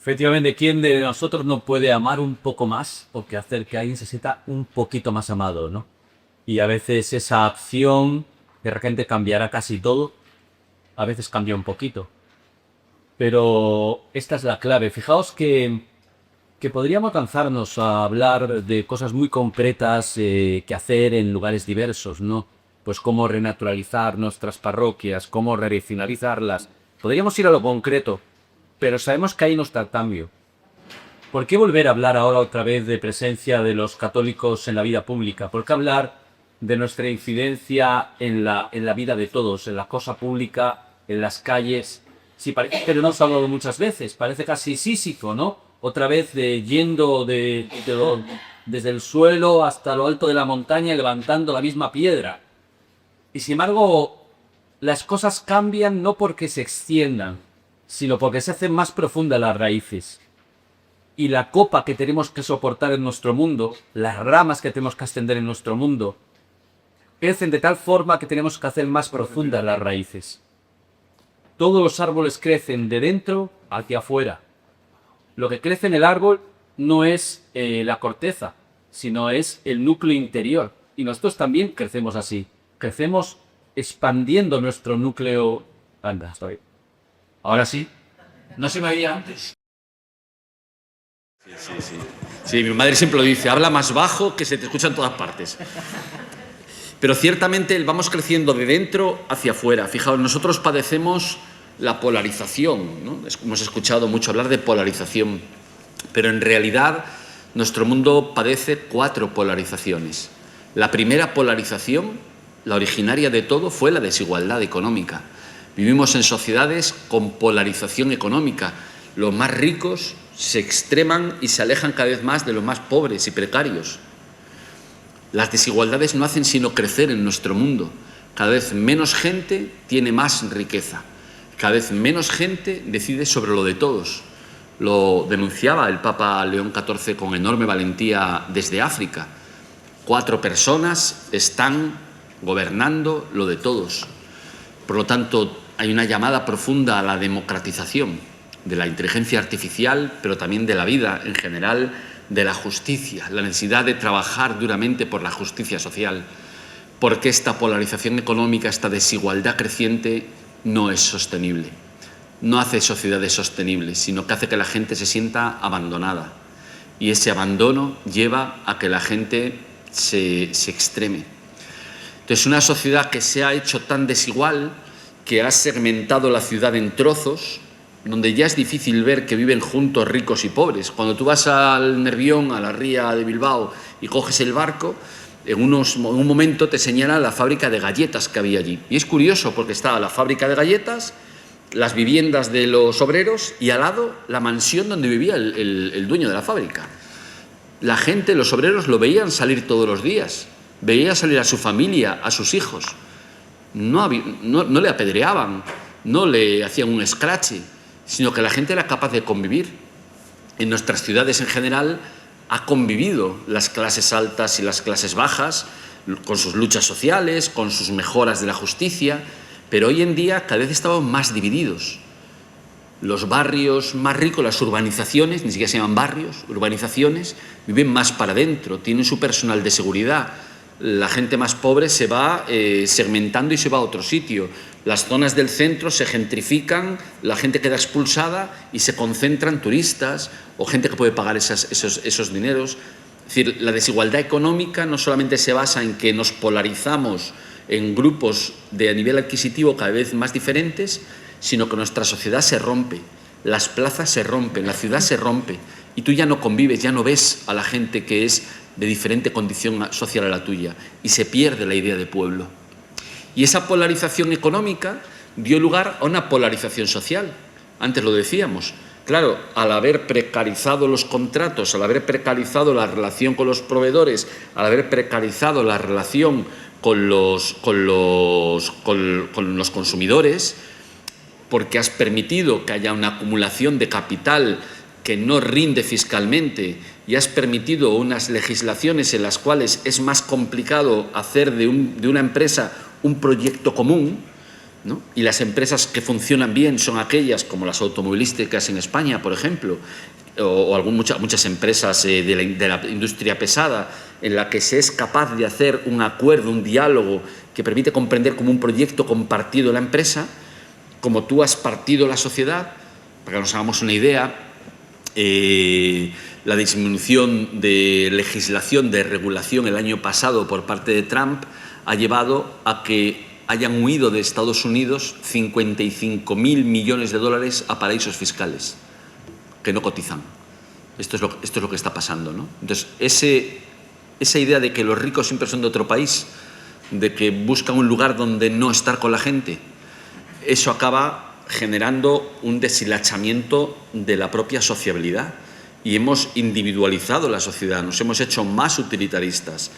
Efectivamente, ¿quién de nosotros no puede amar un poco más? Porque hacer que alguien se sienta un poquito más amado, ¿no? Y a veces esa acción de repente cambiará casi todo, a veces cambia un poquito. Pero esta es la clave. Fijaos que podríamos lanzarnos a hablar de cosas muy concretas que hacer en lugares diversos, ¿no? Pues cómo renaturalizar nuestras parroquias, cómo refinalizarlas. Podríamos ir a lo concreto, pero sabemos que ahí no está el cambio. ¿Por qué volver a hablar ahora otra vez de presencia de los católicos en la vida pública? ¿Por qué hablar de nuestra incidencia en la vida de todos, en la cosa pública, en las calles? Sí, parece que no hemos hablado muchas veces, parece casi sísico, ¿no? Otra vez yendo desde el suelo hasta lo alto de la montaña y levantando la misma piedra. Y sin embargo, las cosas cambian no porque se extiendan, sino porque se hacen más profundas las raíces. Y la copa que tenemos que soportar en nuestro mundo, las ramas que tenemos que extender en nuestro mundo, crecen de tal forma que tenemos que hacer más profundas las raíces. Todos los árboles crecen de dentro hacia afuera. Lo que crece en el árbol no es la corteza, sino es el núcleo interior. Y nosotros también crecemos así. Crecemos expandiendo nuestro núcleo. Anda, estoy. Ahora sí. No se me veía antes. Sí, mi madre siempre lo dice, habla más bajo que se te escucha en todas partes. Pero ciertamente vamos creciendo de dentro hacia afuera. Fijaos, nosotros padecemos la polarización, ¿no? Hemos escuchado mucho hablar de polarización, pero en realidad nuestro mundo padece 4 polarizaciones. La primera polarización, la originaria de todo, fue la desigualdad económica. Vivimos en sociedades con polarización económica. Los más ricos se extreman y se alejan cada vez más de los más pobres y precarios. Las desigualdades no hacen sino crecer en nuestro mundo. Cada vez menos gente tiene más riqueza. Cada vez menos gente decide sobre lo de todos. Lo denunciaba el Papa León XIV con enorme valentía desde África. 4 personas están gobernando lo de todos. Por lo tanto, hay una llamada profunda a la democratización de la inteligencia artificial, pero también de la vida en general, de la justicia, la necesidad de trabajar duramente por la justicia social, porque esta polarización económica, esta desigualdad creciente, no es sostenible. No hace sociedades sostenibles, sino que hace que la gente se sienta abandonada. Y ese abandono lleva a que la gente se extreme. Entonces, una sociedad que se ha hecho tan desigual, que ha segmentado la ciudad en trozos, donde ya es difícil ver que viven juntos ricos y pobres. Cuando tú vas al Nervión, a la ría de Bilbao, y coges el barco, en un momento te señala la fábrica de galletas que había allí. Y es curioso porque estaba la fábrica de galletas, las viviendas de los obreros y al lado la mansión donde vivía el dueño de la fábrica. La gente, los obreros, lo veían salir todos los días, veía salir a su familia, a sus hijos. No le apedreaban, no le hacían un escrache, sino que la gente era capaz de convivir. En nuestras ciudades en general ha convivido las clases altas y las clases bajas, con sus luchas sociales, con sus mejoras de la justicia, pero hoy en día cada vez estamos más divididos. Los barrios más ricos, las urbanizaciones, ni siquiera se llaman barrios, urbanizaciones, viven más para adentro, tienen su personal de seguridad. La gente más pobre se va segmentando y se va a otro sitio. Las zonas del centro se gentrifican, la gente queda expulsada y se concentran turistas o gente que puede pagar esos dineros. Es decir, la desigualdad económica no solamente se basa en que nos polarizamos en grupos a nivel adquisitivo cada vez más diferentes, sino que nuestra sociedad se rompe, las plazas se rompen, la ciudad se rompe y tú ya no convives, ya no ves a la gente que es de diferente condición social a la tuya y se pierde la idea de pueblo. Y esa polarización económica dio lugar a una polarización social. Antes lo decíamos. Claro, al haber precarizado los contratos, al haber precarizado la relación con los proveedores, al haber precarizado la relación con los consumidores, porque has permitido que haya una acumulación de capital que no rinde fiscalmente y has permitido unas legislaciones en las cuales es más complicado hacer de una empresa un proyecto común, ¿no? Y las empresas que funcionan bien son aquellas como las automovilísticas en España, por ejemplo, o muchas empresas de la industria pesada, en la que se es capaz de hacer un acuerdo, un diálogo que permite comprender como un proyecto compartido la empresa, como tú has partido la sociedad. Para que nos hagamos una idea, la disminución de legislación, de regulación el año pasado por parte de Trump ha llevado a que hayan huido de Estados Unidos 55.000 millones de dólares a paraísos fiscales que no cotizan. Esto es lo que está pasando, ¿no? Entonces, esa idea de que los ricos siempre son de otro país, de que buscan un lugar donde no estar con la gente, eso acaba generando un deshilachamiento de la propia sociabilidad y hemos individualizado la sociedad, nos hemos hecho más utilitaristas.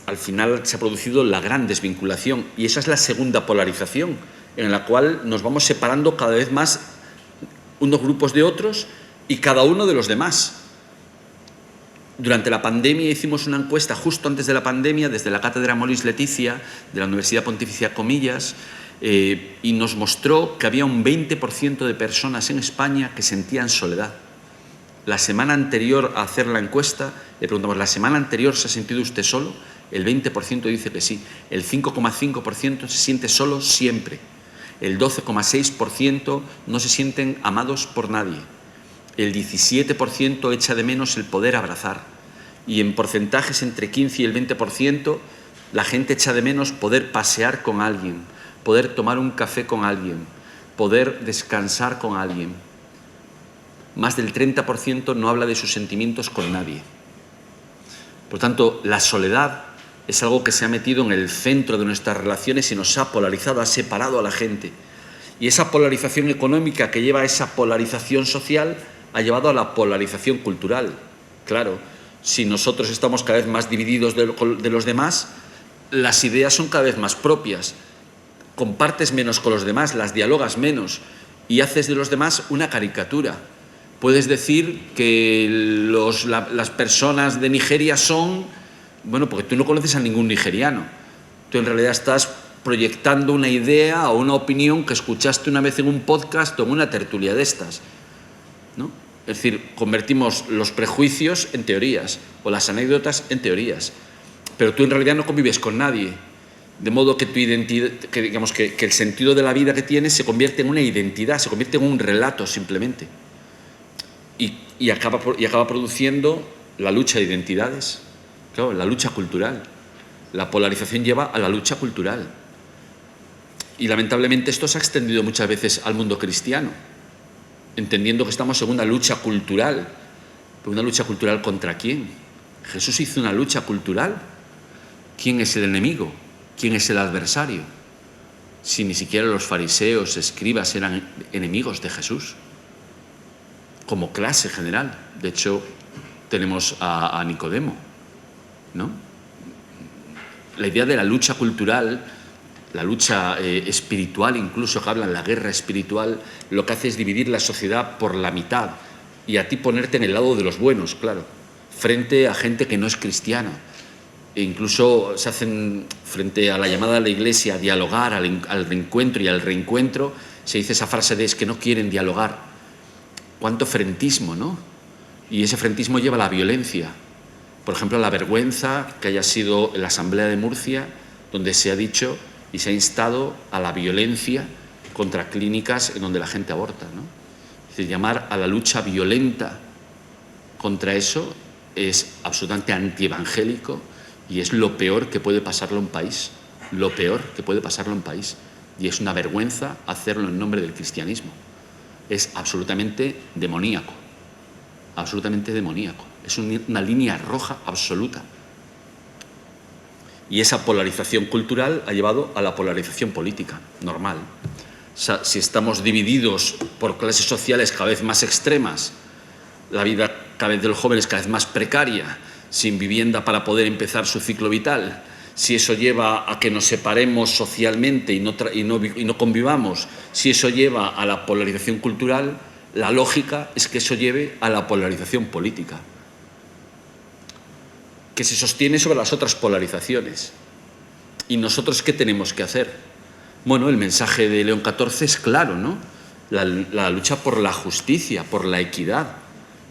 Al final se ha producido la gran desvinculación y esa es la segunda polarización, en la cual nos vamos separando cada vez más unos grupos de otros y cada uno de los demás. Durante la pandemia hicimos una encuesta justo antes de la pandemia desde la Cátedra Moris Leticia de la Universidad Pontificia Comillas y nos mostró que había un 20% de personas en España que sentían soledad. La semana anterior a hacer la encuesta le preguntamos, ¿la semana anterior se ha sentido usted solo? El 20% dice que sí, el 5,5% se siente solo siempre, el 12,6% no se sienten amados por nadie, el 17% echa de menos el poder abrazar y en porcentajes entre 15 y el 20% la gente echa de menos poder pasear con alguien, poder tomar un café con alguien, poder descansar con alguien. Más del 30% no habla de sus sentimientos con nadie. Por tanto, la soledad es algo que se ha metido en el centro de nuestras relaciones y nos ha polarizado, ha separado a la gente. Y esa polarización económica que lleva a esa polarización social ha llevado a la polarización cultural. Claro, si nosotros estamos cada vez más divididos de los demás, las ideas son cada vez más propias. Compartes menos con los demás, las dialogas menos y haces de los demás una caricatura. Puedes decir que las personas de Nigeria son... Bueno, porque tú no conoces a ningún nigeriano. Tú en realidad estás proyectando una idea o una opinión que escuchaste una vez en un podcast o en una tertulia de estas, ¿no? Es decir, convertimos los prejuicios en teorías o las anécdotas en teorías. Pero tú en realidad no convives con nadie. De modo que tu identidad, que el sentido de la vida que tienes se convierte en una identidad, se convierte en un relato simplemente. Y acaba produciendo la lucha de identidades. Claro, la lucha cultural. La polarización lleva a la lucha cultural. Y lamentablemente esto se ha extendido muchas veces al mundo cristiano, entendiendo que estamos en una lucha cultural. ¿Pero una lucha cultural contra quién? Jesús hizo una lucha cultural. ¿Quién es el enemigo? ¿Quién es el adversario? Si ni siquiera los fariseos, escribas eran enemigos de Jesús, como clase general. De hecho, tenemos a Nicodemo, ¿no? La idea de la lucha cultural, la lucha espiritual, incluso que hablan la guerra espiritual, lo que hace es dividir la sociedad por la mitad y a ti ponerte en el lado de los buenos, claro, frente a gente que no es cristiana. E incluso se hacen, frente a la llamada de la Iglesia a dialogar, al reencuentro y al reencuentro, se dice esa frase de es que no quieren dialogar. ¿Cuánto frentismo, no? Y ese frentismo lleva a la violencia. Por ejemplo, la vergüenza que haya sido la Asamblea de Murcia, donde se ha dicho y se ha instado a la violencia contra clínicas en donde la gente aborta, ¿no? Es decir, llamar a la lucha violenta contra eso es absolutamente antievangélico y es lo peor que puede pasarle a un país, lo peor que puede pasarle a un país. Y es una vergüenza hacerlo en nombre del cristianismo. Es absolutamente demoníaco, absolutamente demoníaco. Es una línea roja absoluta. Y esa polarización cultural ha llevado a la polarización política, normal. O sea, si estamos divididos por clases sociales cada vez más extremas, la vida cada vez de los jóvenes cada vez más precaria, sin vivienda para poder empezar su ciclo vital, si eso lleva a que nos separemos socialmente y no convivamos, si eso lleva a la polarización cultural, La lógica es que eso lleve a la polarización política, que se sostiene sobre las otras polarizaciones. ¿Y nosotros qué tenemos que hacer? Bueno, el mensaje de León XIV es claro, ¿no? La lucha por la justicia, por la equidad,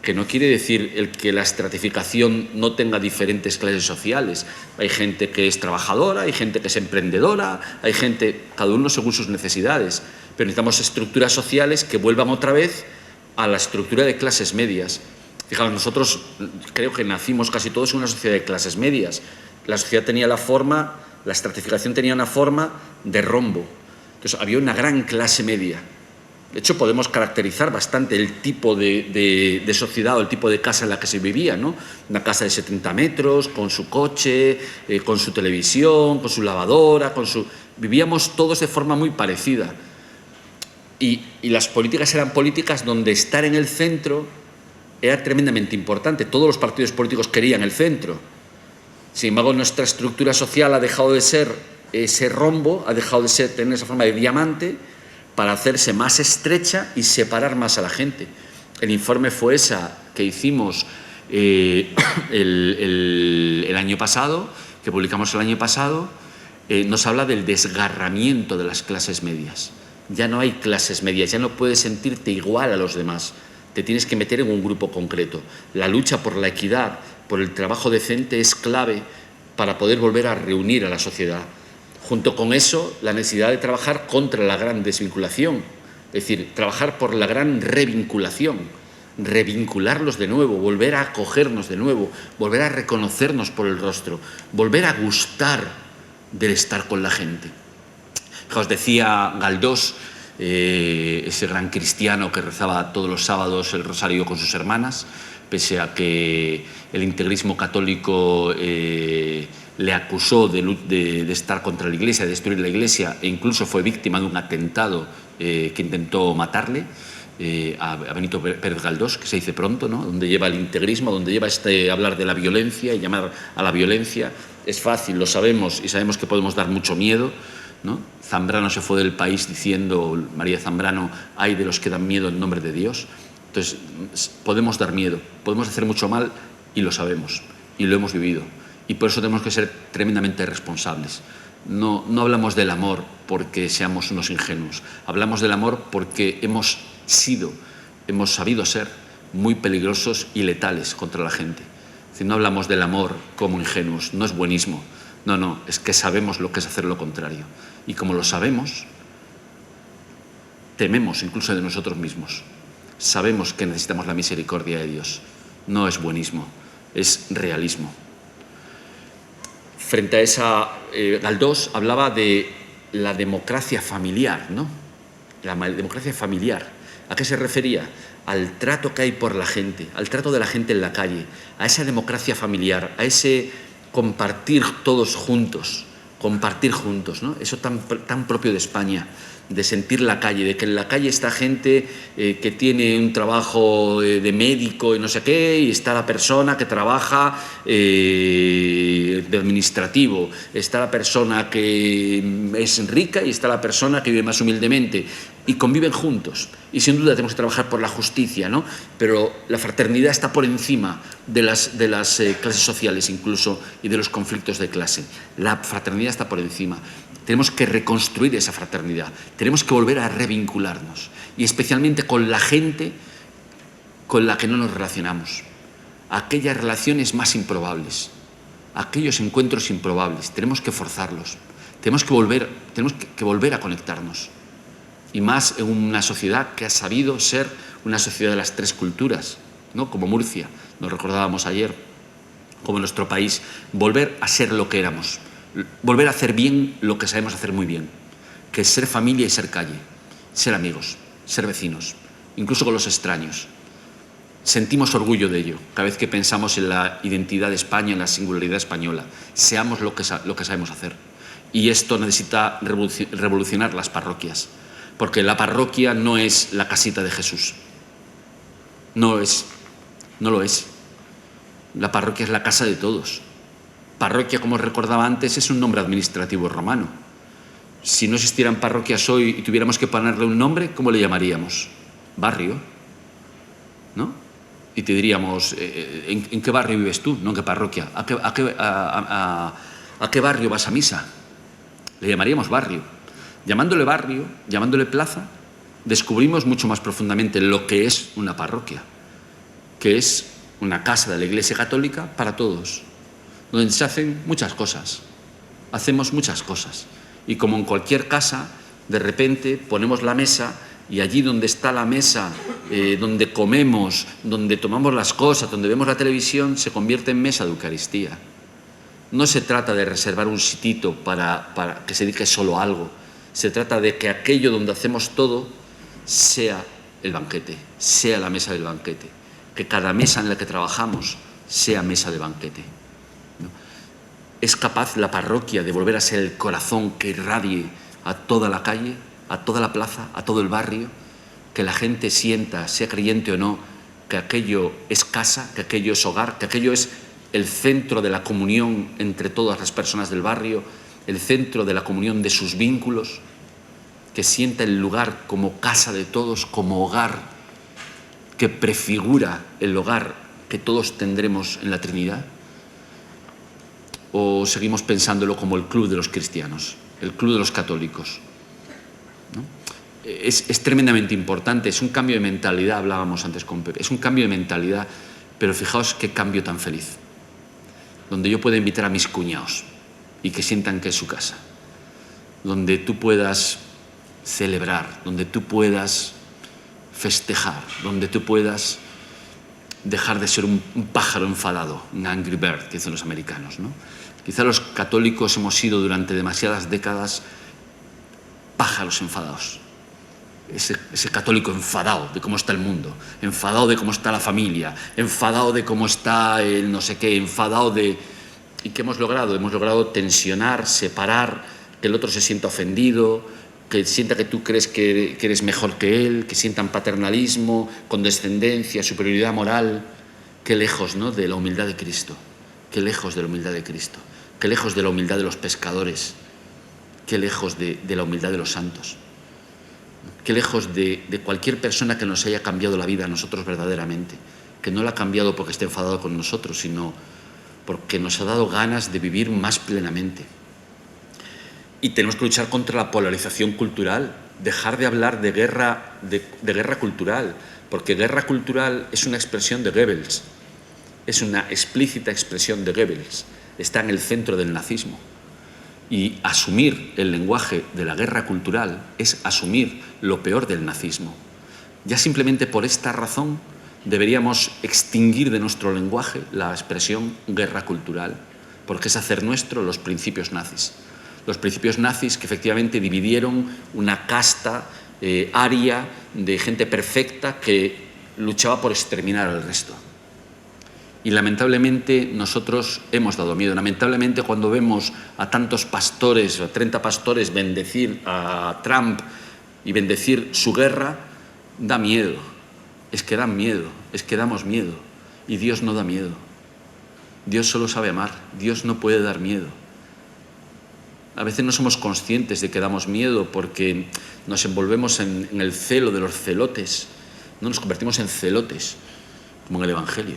que no quiere decir el que la estratificación no tenga diferentes clases sociales. Hay gente que es trabajadora, hay gente que es emprendedora, hay gente, cada uno según sus necesidades, pero necesitamos estructuras sociales que vuelvan otra vez a la estructura de clases medias. Fijaos, nosotros creo que nacimos casi todos en una sociedad de clases medias. La sociedad tenía la estratificación tenía una forma de rombo. Entonces había una gran clase media. De hecho, podemos caracterizar bastante el tipo de sociedad o el tipo de casa en la que se vivía, ¿no? Una casa de 70 metros, con su coche, con su televisión, con su lavadora, Vivíamos todos de forma muy parecida. Y las políticas eran políticas donde estar en el centro era tremendamente importante. Todos los partidos políticos querían el centro. Sin embargo, nuestra estructura social ha dejado de ser ese rombo, ha dejado de tener esa forma de diamante, para hacerse más estrecha y separar más a la gente. El informe FOESA que hicimos el año pasado, que publicamos el año pasado, nos habla del desgarramiento de las clases medias. Ya no hay clases medias, ya no puedes sentirte igual a los demás. Te tienes que meter en un grupo concreto. La lucha por la equidad, por el trabajo decente es clave para poder volver a reunir a la sociedad. Junto con eso, la necesidad de trabajar contra la gran desvinculación, es decir, trabajar por la gran revinculación, revincularlos de nuevo, volver a acogernos de nuevo, volver a reconocernos por el rostro, volver a gustar del estar con la gente. Os decía Galdós, ese gran cristiano que rezaba todos los sábados el rosario con sus hermanas, pese a que el integrismo católico le acusó de estar contra la Iglesia, de destruir la Iglesia, e incluso fue víctima de un atentado que intentó matarle, a Benito Pérez Galdós, que se dice pronto, ¿no? Donde lleva el integrismo, donde lleva hablar de la violencia y llamar a la violencia. Es fácil, lo sabemos, y sabemos que podemos dar mucho miedo, ¿no? Zambrano se fue del país diciendo, María Zambrano, ay de los que dan miedo en nombre de Dios. Entonces, podemos dar miedo, podemos hacer mucho mal y lo sabemos, y lo hemos vivido. Y por eso tenemos que ser tremendamente responsables. No hablamos del amor porque seamos unos ingenuos, hablamos del amor porque hemos sabido ser muy peligrosos y letales contra la gente. Es decir, no hablamos del amor como ingenuos, no es buenismo, no, es que sabemos lo que es hacer lo contrario. Y como lo sabemos, tememos incluso de nosotros mismos. Sabemos que necesitamos la misericordia de Dios. No es buenismo, es realismo. Frente a esa, Galdós hablaba de la democracia familiar, ¿no? La democracia familiar. ¿A qué se refería? Al trato que hay por la gente, al trato de la gente en la calle, a esa democracia familiar, a ese compartir todos juntos, ¿no? Eso tan propio de España, de sentir la calle, de que en la calle está gente que tiene un trabajo de médico y no sé qué, y está la persona que trabaja de administrativo, está la persona que es rica y está la persona que vive más humildemente, y conviven juntos. Y sin duda tenemos que trabajar por la justicia, ¿no? Pero la fraternidad está por encima de las clases sociales incluso y de los conflictos de clase. La fraternidad está por encima. Tenemos que reconstruir esa fraternidad, tenemos que volver a revincularnos, y especialmente con la gente con la que no nos relacionamos, aquellas relaciones más improbables, aquellos encuentros improbables, tenemos que forzarlos, tenemos que volver a conectarnos, y más en una sociedad que ha sabido ser una sociedad de las tres culturas, ¿no? Como Murcia, nos recordábamos ayer, como nuestro país, volver a ser lo que éramos. Volver a hacer bien lo que sabemos hacer muy bien, que es ser familia y ser calle, ser amigos, ser vecinos, incluso con los extraños. Sentimos orgullo de ello cada vez que pensamos en la identidad de España, en la singularidad española. Seamos lo que sabemos hacer. Y esto necesita revolucionar las parroquias, porque la parroquia no es la casita de Jesús. No lo es. La parroquia es la casa de todos. Parroquia, como recordaba antes, es un nombre administrativo romano. Si no existieran parroquias hoy y tuviéramos que ponerle un nombre, ¿cómo le llamaríamos? Barrio. ¿no? Y te diríamos, ¿en qué barrio vives tú? No, ¿en qué parroquia? ¿A qué barrio vas a misa? Le llamaríamos barrio. Llamándole barrio, llamándole plaza, descubrimos mucho más profundamente lo que es una parroquia, que es una casa de la Iglesia Católica para todos, donde se hacen muchas cosas. Hacemos muchas cosas. Y como en cualquier casa, de repente ponemos la mesa y allí donde está la mesa, donde comemos, donde tomamos las cosas, donde vemos la televisión, se convierte en mesa de Eucaristía. No se trata de reservar un sitito para que se dedique solo a algo. Se trata de que aquello donde hacemos todo sea el banquete, sea la mesa del banquete. Que cada mesa en la que trabajamos sea mesa de banquete, ¿no? ¿Es capaz la parroquia de volver a ser el corazón que irradie a toda la calle, a toda la plaza, a todo el barrio? Que la gente sienta, sea creyente o no, que aquello es casa, que aquello es hogar, que aquello es el centro de la comunión entre todas las personas del barrio, el centro de la comunión de sus vínculos, que sienta el lugar como casa de todos, como hogar que prefigura el hogar que todos tendremos en la Trinidad? ¿O seguimos pensándolo como el club de los cristianos, el club de los católicos, ¿no? Es tremendamente importante, es un cambio de mentalidad, hablábamos antes con Pepe, es un cambio de mentalidad, pero fijaos qué cambio tan feliz, donde yo pueda invitar a mis cuñados y que sientan que es su casa, donde tú puedas celebrar, donde tú puedas festejar, donde tú puedas dejar de ser un pájaro enfadado, un angry bird, que dicen los americanos, ¿no? Quizá los católicos hemos sido durante demasiadas décadas pájaros enfadados. Ese católico enfadado de cómo está el mundo, enfadado de cómo está la familia, enfadado de cómo está el no sé qué, enfadado de... ¿Y qué hemos logrado? Hemos logrado tensionar, separar, que el otro se sienta ofendido, que sienta que tú crees que eres mejor que él, que sientan paternalismo, condescendencia, superioridad moral. Qué lejos, ¿no?, de la humildad de Cristo, qué lejos de la humildad de Cristo, qué lejos de la humildad de los pescadores, qué lejos de la humildad de los santos, qué lejos de cualquier persona que nos haya cambiado la vida a nosotros verdaderamente, que no la ha cambiado porque esté enfadado con nosotros, sino porque nos ha dado ganas de vivir más plenamente. Y tenemos que luchar contra la polarización cultural, dejar de hablar de guerra cultural, porque guerra cultural es una expresión de Goebbels, es una explícita expresión de Goebbels, está en el centro del nazismo. Y asumir el lenguaje de la guerra cultural es asumir lo peor del nazismo. Ya simplemente por esta razón deberíamos extinguir de nuestro lenguaje la expresión guerra cultural, porque es hacer nuestro los principios nazis. Los principios nazis que efectivamente dividieron una casta aria de gente perfecta que luchaba por exterminar al resto. Y lamentablemente nosotros hemos dado miedo. Lamentablemente cuando vemos a tantos pastores, a 30 pastores bendecir a Trump y bendecir su guerra, da miedo. Es que dan miedo, es que damos miedo. Y Dios no da miedo. Dios solo sabe amar, Dios no puede dar miedo. A veces no somos conscientes de que damos miedo porque nos envolvemos en el celo de los celotes. No nos convertimos en celotes, como en el Evangelio.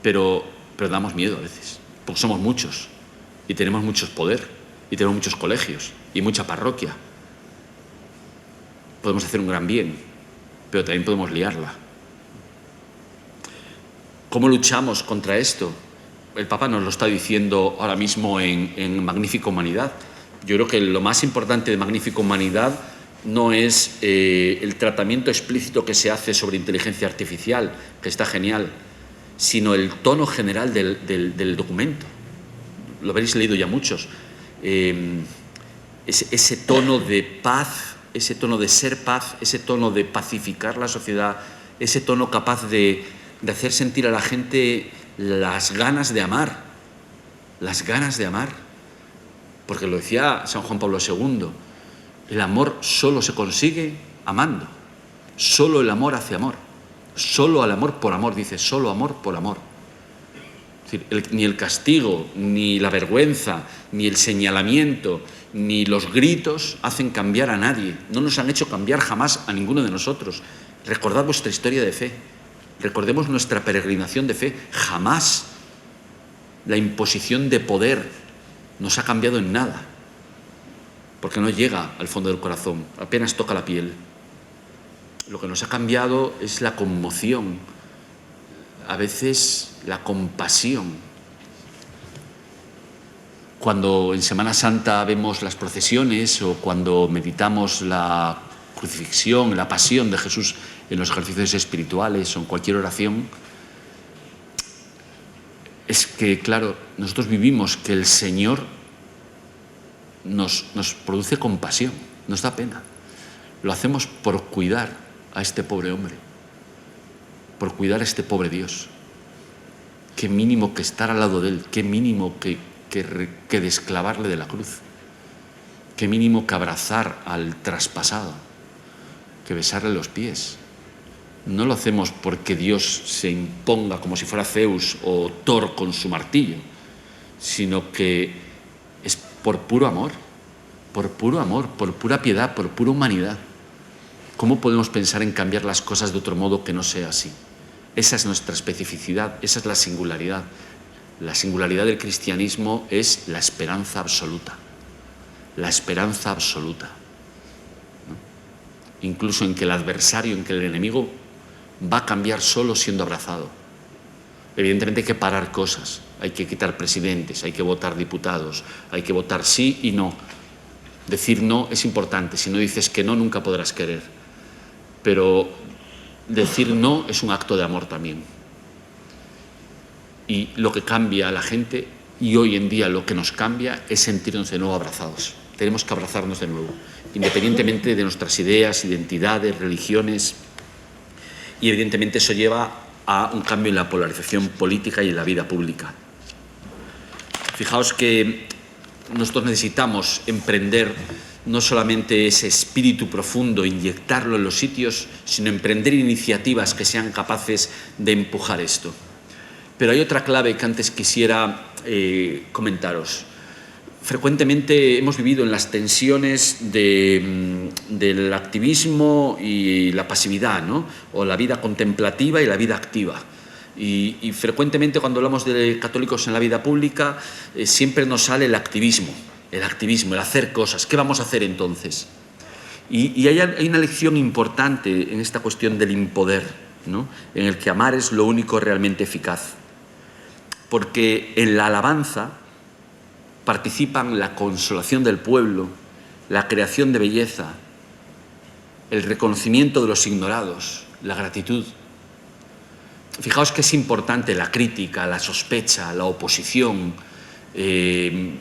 Pero damos miedo a veces, porque somos muchos y tenemos mucho poder y tenemos muchos colegios y mucha parroquia. Podemos hacer un gran bien, pero también podemos liarla. ¿Cómo luchamos contra esto? El Papa nos lo está diciendo ahora mismo en Magnífica Humanidad. Yo creo que lo más importante de Magnífica Humanidad no es el tratamiento explícito que se hace sobre inteligencia artificial, que está genial, sino el tono general del documento. Lo habréis leído ya muchos. Ese tono de paz, ese tono de ser paz, ese tono de pacificar la sociedad, ese tono capaz de hacer sentir a la gente las ganas de amar, porque lo decía San Juan Pablo II, el amor solo se consigue amando, solo el amor hace amor, solo al amor por amor, dice, solo amor por amor. Es decir, ni el castigo, ni la vergüenza, ni el señalamiento, ni los gritos hacen cambiar a nadie. No nos han hecho cambiar jamás a ninguno de nosotros. Recordad vuestra historia de fe. Recordemos nuestra peregrinación de fe. Jamás la imposición de poder nos ha cambiado en nada, porque no llega al fondo del corazón, apenas toca la piel. Lo que nos ha cambiado es la conmoción, a veces la compasión. Cuando en Semana Santa vemos las procesiones o cuando meditamos la crucifixión, la pasión de Jesús en los ejercicios espirituales o en cualquier oración, es que, claro, nosotros vivimos que el Señor nos produce compasión, nos da pena. Lo hacemos por cuidar a este pobre hombre, por cuidar a este pobre Dios. Qué mínimo que estar al lado de él, qué mínimo que desclavarle de la cruz, qué mínimo que abrazar al traspasado, que besarle los pies. No lo hacemos porque Dios se imponga como si fuera Zeus o Thor con su martillo, sino que es por puro amor, por pura piedad, por pura humanidad. ¿Cómo podemos pensar en cambiar las cosas de otro modo que no sea así? Esa es nuestra especificidad, esa es la singularidad. La singularidad del cristianismo es la esperanza absoluta. La esperanza absoluta, ¿no? Incluso en que el adversario, en que el enemigo va a cambiar solo siendo abrazado. Evidentemente hay que parar cosas, hay que quitar presidentes, hay que votar diputados, hay que votar sí y no. Decir no es importante, si no dices que no, nunca podrás querer. Pero decir no es un acto de amor también. Y lo que cambia a la gente, y hoy en día lo que nos cambia, es sentirnos de nuevo abrazados. Tenemos que abrazarnos de nuevo, independientemente de nuestras ideas, identidades, religiones. Y evidentemente eso lleva a un cambio en la polarización política y en la vida pública. Fijaos que nosotros necesitamos emprender no solamente ese espíritu profundo, inyectarlo en los sitios, sino emprender iniciativas que sean capaces de empujar esto. Pero hay otra clave que antes quisiera comentaros. Frecuentemente hemos vivido en las tensiones del activismo y la pasividad, ¿no? O la vida contemplativa y la vida activa. Y frecuentemente cuando hablamos de católicos en la vida pública siempre nos sale el activismo, el hacer cosas. ¿Qué vamos a hacer entonces? Y hay una lección importante en esta cuestión del impoder, ¿no? En el que amar es lo único realmente eficaz. Porque en la alabanza participan la consolación del pueblo, la creación de belleza, el reconocimiento de los ignorados, la gratitud. Fijaos que es importante la crítica, la sospecha, la oposición,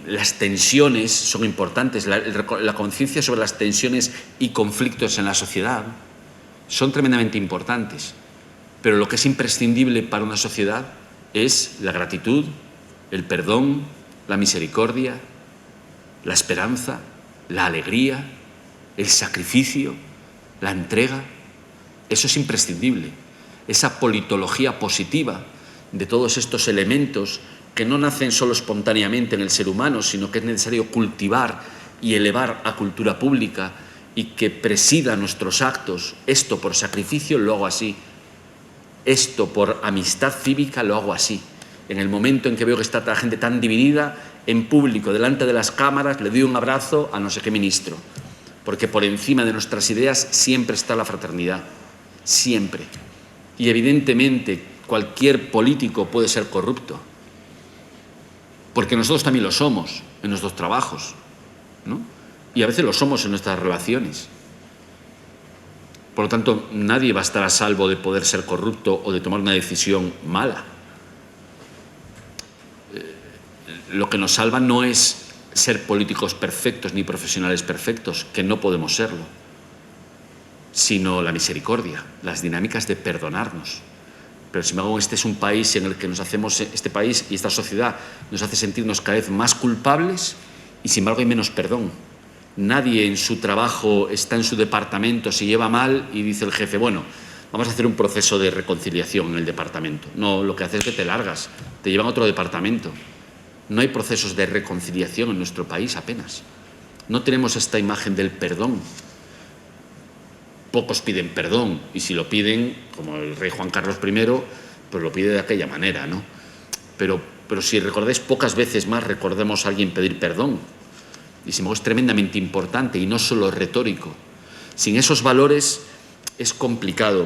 las tensiones son importantes, la conciencia sobre las tensiones y conflictos en la sociedad son tremendamente importantes, pero lo que es imprescindible para una sociedad es la gratitud, el perdón, la misericordia, la esperanza, la alegría, el sacrificio, la entrega. Eso es imprescindible. Esa politología positiva de todos estos elementos que no nacen solo espontáneamente en el ser humano, sino que es necesario cultivar y elevar a cultura pública y que presida nuestros actos. Esto por sacrificio lo hago así. Esto por amistad cívica lo hago así. En el momento en que veo que está la gente tan dividida, en público, delante de las cámaras, le doy un abrazo a no sé qué ministro. Porque por encima de nuestras ideas siempre está la fraternidad. Siempre. Y evidentemente cualquier político puede ser corrupto. Porque nosotros también lo somos en nuestros trabajos, ¿no? Y a veces lo somos en nuestras relaciones. Por lo tanto, nadie va a estar a salvo de poder ser corrupto o de tomar una decisión mala. Lo que nos salva no es ser políticos perfectos ni profesionales perfectos, que no podemos serlo, sino la misericordia, las dinámicas de perdonarnos. Pero sin embargo, este es un país en el que este país y esta sociedad nos hace sentirnos cada vez más culpables y sin embargo hay menos perdón. Nadie en su trabajo está en su departamento, se lleva mal y dice el jefe, bueno, vamos a hacer un proceso de reconciliación en el departamento. No, lo que haces es que te largas, te llevan a otro departamento. No hay procesos de reconciliación en nuestro país apenas. No tenemos esta imagen del perdón. Pocos piden perdón, y si lo piden, como el rey Juan Carlos I, pues lo pide de aquella manera, ¿no? Pero si recordáis, pocas veces más recordemos a alguien pedir perdón. Y sin embargo es tremendamente importante y no solo retórico. Sin esos valores es complicado.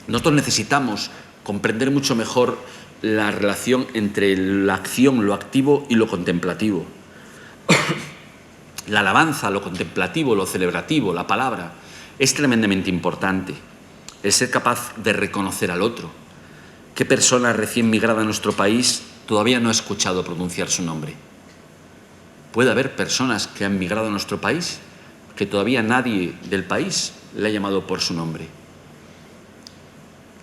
Nosotros necesitamos comprender mucho mejor la relación entre la acción, lo activo y lo contemplativo. La alabanza, lo contemplativo, lo celebrativo, la palabra, es tremendamente importante. El ser capaz de reconocer al otro. ¿Qué persona recién migrada a nuestro país todavía no ha escuchado pronunciar su nombre? ¿Puede haber personas que han migrado a nuestro país que todavía nadie del país le ha llamado por su nombre?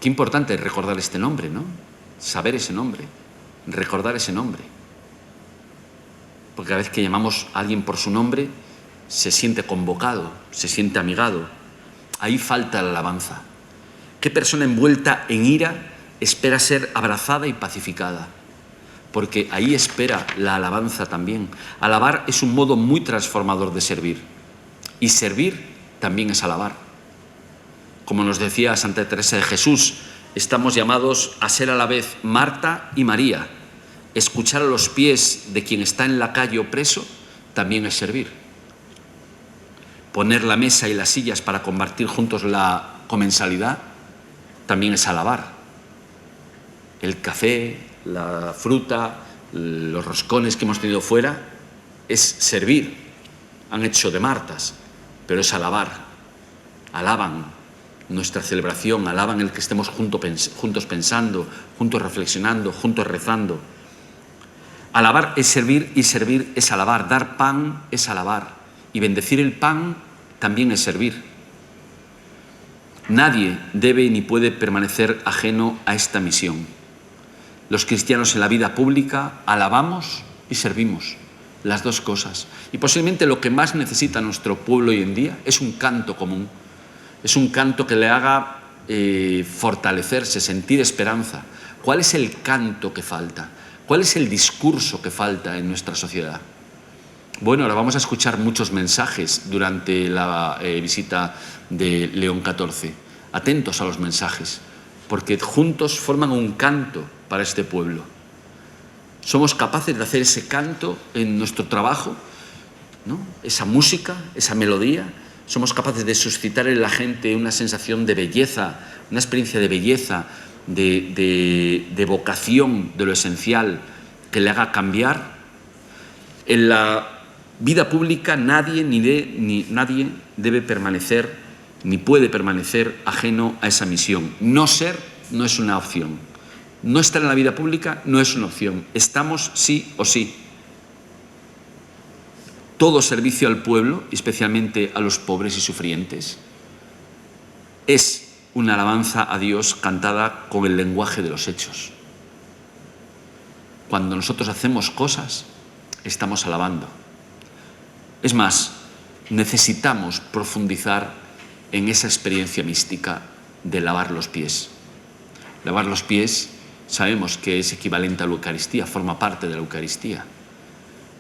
Qué importante es recordar este nombre, ¿no? Saber ese nombre, recordar ese nombre. Porque cada vez que llamamos a alguien por su nombre, se siente convocado, se siente amigado. Ahí falta la alabanza. ¿Qué persona envuelta en ira espera ser abrazada y pacificada? Porque ahí espera la alabanza también. Alabar es un modo muy transformador de servir. Y servir también es alabar. Como nos decía Santa Teresa de Jesús, estamos llamados a ser a la vez Marta y María. Escuchar a los pies de quien está en la calle o preso también es servir. Poner la mesa y las sillas para compartir juntos la comensalidad también es alabar. El café, la fruta, los roscones que hemos tenido fuera es servir. Han hecho de Martas, pero es alabar. Alaban nuestra celebración, alaban el que estemos juntos pensando, juntos reflexionando, juntos rezando. Alabar es servir y servir es alabar. Dar pan es alabar. Y bendecir el pan también es servir. Nadie debe ni puede permanecer ajeno a esta misión. Los cristianos en la vida pública alabamos y servimos. Las dos cosas. Y posiblemente lo que más necesita nuestro pueblo hoy en día es un canto común. Es un canto que le haga fortalecerse, sentir esperanza. ¿Cuál es el canto que falta? ¿Cuál es el discurso que falta en nuestra sociedad? Bueno, ahora vamos a escuchar muchos mensajes durante la visita de León XIV. Atentos a los mensajes, porque juntos forman un canto para este pueblo. Somos capaces de hacer ese canto en nuestro trabajo, ¿no? Esa música, esa melodía. Somos capaces de suscitar en la gente una sensación de belleza, una experiencia de belleza, de vocación de lo esencial que le haga cambiar. En la vida pública nadie debe permanecer ni puede permanecer ajeno a esa misión. No ser no es una opción. No estar en la vida pública no es una opción. Estamos sí o sí. Todo servicio al pueblo, especialmente a los pobres y sufrientes, es una alabanza a Dios cantada con el lenguaje de los hechos. Cuando nosotros hacemos cosas, estamos alabando. Es más, necesitamos profundizar en esa experiencia mística de lavar los pies. Lavar los pies sabemos que es equivalente a la Eucaristía, forma parte de la Eucaristía.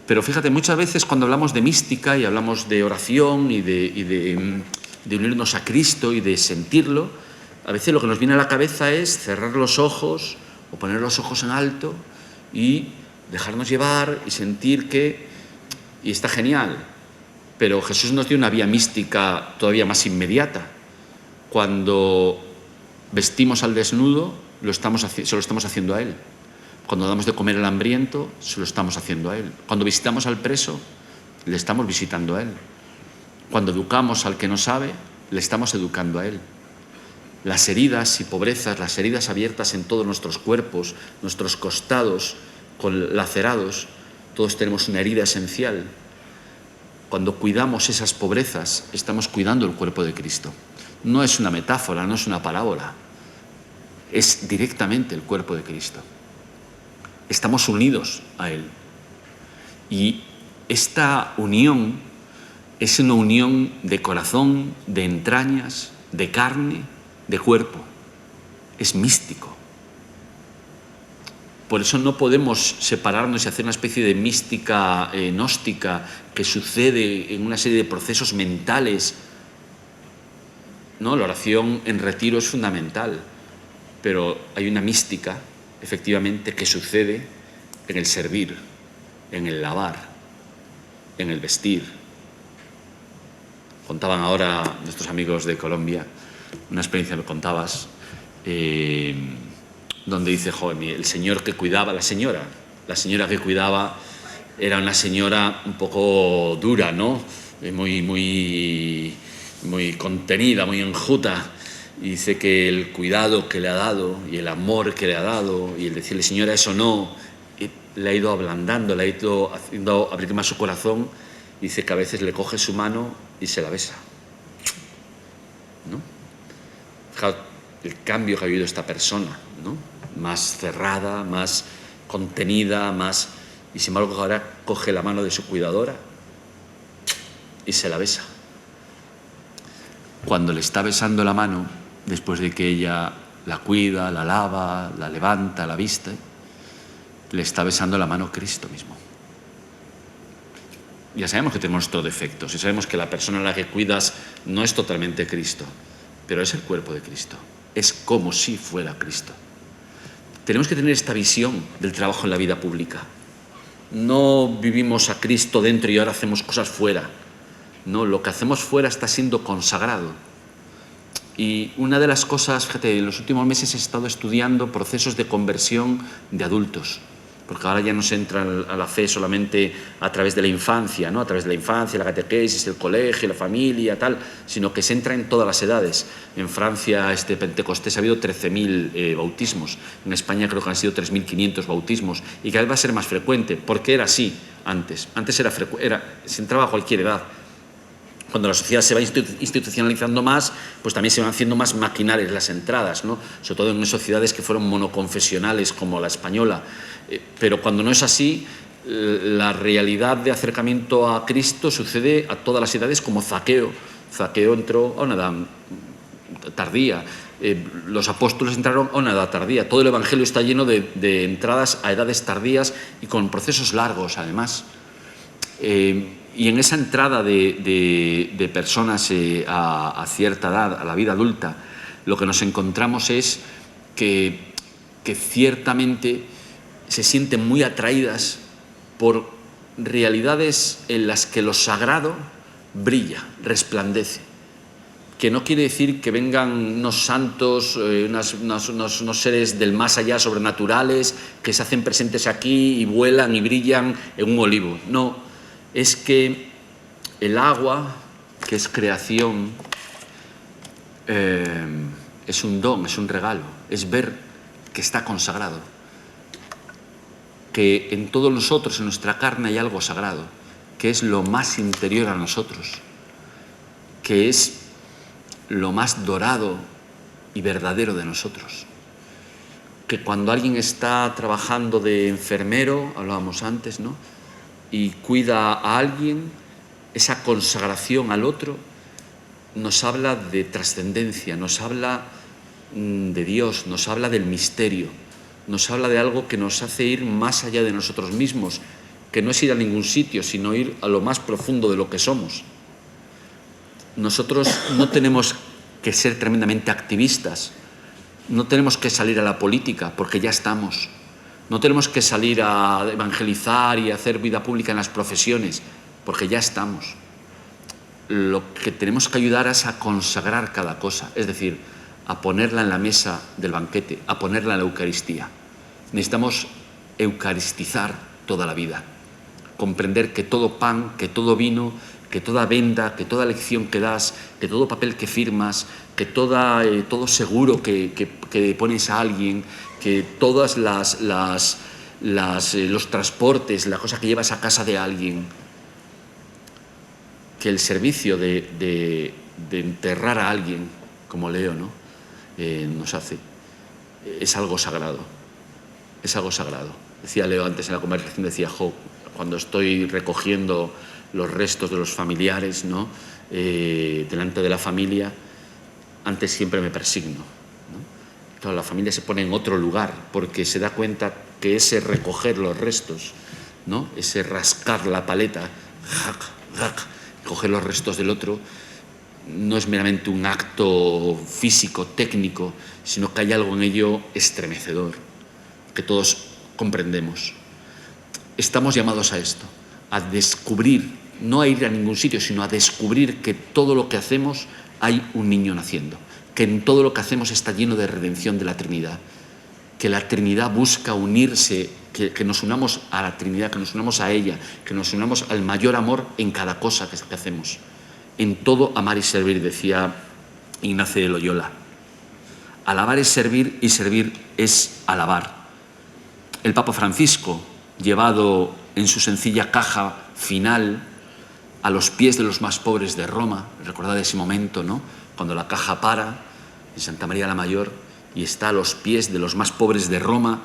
Pero fíjate, muchas veces cuando hablamos de mística y hablamos de oración y de unirnos a Cristo y de sentirlo, a veces lo que nos viene a la cabeza es cerrar los ojos o poner los ojos en alto y dejarnos llevar y sentir que... Y está genial, pero Jesús nos dio una vía mística todavía más inmediata. Cuando vestimos al desnudo, se lo estamos haciendo a Él. Cuando damos de comer al hambriento, se lo estamos haciendo a Él. Cuando visitamos al preso, le estamos visitando a Él. Cuando educamos al que no sabe, le estamos educando a Él. Las heridas y pobrezas, las heridas abiertas en todos nuestros cuerpos, nuestros costados lacerados, todos tenemos una herida esencial. Cuando cuidamos esas pobrezas, estamos cuidando el cuerpo de Cristo. No es una metáfora, no es una parábola. Es directamente el cuerpo de Cristo. Estamos unidos a Él. Y esta unión es una unión de corazón, de entrañas, de carne, de cuerpo. Es místico. Por eso no podemos separarnos y hacer una especie de mística gnóstica que sucede en una serie de procesos mentales. No, la oración en retiro es fundamental, pero hay una mística, efectivamente, que sucede en el servir, en el lavar, en el vestir. Contaban ahora nuestros amigos de Colombia una experiencia que contabas, donde dice, joder, el señor que cuidaba, la señora que cuidaba era una señora un poco dura, ¿no? Muy contenida, muy enjuta. Y dice que el cuidado que le ha dado y el amor que le ha dado y el decirle, señora, eso no, le ha ido ablandando, le ha ido haciendo abrir más su corazón. Dice que a veces le coge su mano y se la besa, ¿no? Fijaos el cambio que ha vivido esta persona, ¿no? Más cerrada, más contenida, más... Y sin embargo ahora coge la mano de su cuidadora y se la besa. Cuando le está besando la mano, después de que ella la cuida, la lava, la levanta, la viste, le está besando la mano Cristo mismo. Ya sabemos que tenemos estos defectos y sabemos que la persona a la que cuidas no es totalmente Cristo, pero es el cuerpo de Cristo. Es como si fuera Cristo. Tenemos que tener esta visión del trabajo en la vida pública. No vivimos a Cristo dentro y ahora hacemos cosas fuera. No, lo que hacemos fuera está siendo consagrado. Y una de las cosas, fíjate, en los últimos meses he estado estudiando procesos de conversión de adultos, porque ahora ya no se entra a la fe solamente a través de la infancia, ¿no? A través de la infancia, la catequesis, el colegio, la familia, tal, sino que se entra en todas las edades. En Francia, Pentecostés, ha habido 13.000 bautismos. En España creo que han sido 3.500 bautismos. Y cada vez va a ser más frecuente, porque era así antes. Antes se entraba a cualquier edad. Cuando la sociedad se va institucionalizando más, pues también se van haciendo más maquinales las entradas, ¿no? Sobre todo en sociedades que fueron monoconfesionales como la española. Pero cuando no es así, la realidad de acercamiento a Cristo sucede a todas las edades, como Zaqueo. Zaqueo entró a una edad tardía. Los apóstoles entraron a una edad tardía. Todo el Evangelio está lleno de entradas a edades tardías y con procesos largos, además. Y en esa entrada de personas a cierta edad, a la vida adulta, lo que nos encontramos es que ciertamente se sienten muy atraídas por realidades en las que lo sagrado brilla, resplandece. Que no quiere decir que vengan unos santos, unos seres del más allá sobrenaturales, que se hacen presentes aquí y vuelan y brillan en un olivo. No, es que el agua, que es creación, es un don, es un regalo, es ver que está consagrado, que en todos nosotros, en nuestra carne, hay algo sagrado, que es lo más interior a nosotros, que es lo más dorado y verdadero de nosotros. Que cuando alguien está trabajando de enfermero, hablábamos antes, ¿no?, y cuida a alguien, esa consagración al otro nos habla de trascendencia, nos habla de Dios, nos habla del misterio, nos habla de algo que nos hace ir más allá de nosotros mismos, que no es ir a ningún sitio, sino ir a lo más profundo de lo que somos. Nosotros no tenemos que ser tremendamente activistas, no tenemos que salir a la política, porque ya estamos. No tenemos que salir a evangelizar y a hacer vida pública en las profesiones, porque ya estamos. Lo que tenemos que ayudar es a consagrar cada cosa, es decir, a ponerla en la mesa del banquete, a ponerla en la Eucaristía. Necesitamos eucaristizar toda la vida, comprender que todo pan, que todo vino, que toda venda, que toda lección que das, que todo papel que firmas, que todo seguro que pones a alguien, que todas los transportes, la cosa que llevas a casa de alguien, que el servicio de enterrar a alguien, como Leo, ¿no?, nos hace, es algo sagrado. Es algo sagrado. Decía Leo antes en la conversación, decía, cuando estoy recogiendo los restos de los familiares, ¿no?, delante de la familia, antes siempre me persigno, ¿no? Claro, la familia se pone en otro lugar porque se da cuenta que ese recoger los restos, ¿no? Ese rascar la paleta, coger los restos del otro, no es meramente un acto físico, técnico, sino que hay algo en ello estremecedor, que todos comprendemos. Estamos llamados a esto, a descubrir, no a ir a ningún sitio, sino a descubrir que todo lo que hacemos hay un niño naciendo, que en todo lo que hacemos está lleno de redención de la Trinidad, que la Trinidad busca unirse, que nos unamos a la Trinidad, que nos unamos a ella, que nos unamos al mayor amor en cada cosa que hacemos. En todo amar y servir, decía Ignacio de Loyola. Alabar es servir y servir es alabar. El Papa Francisco, llevado en su sencilla caja final a los pies de los más pobres de Roma, recordad ese momento, ¿no? Cuando la caja para en Santa María la Mayor y está a los pies de los más pobres de Roma,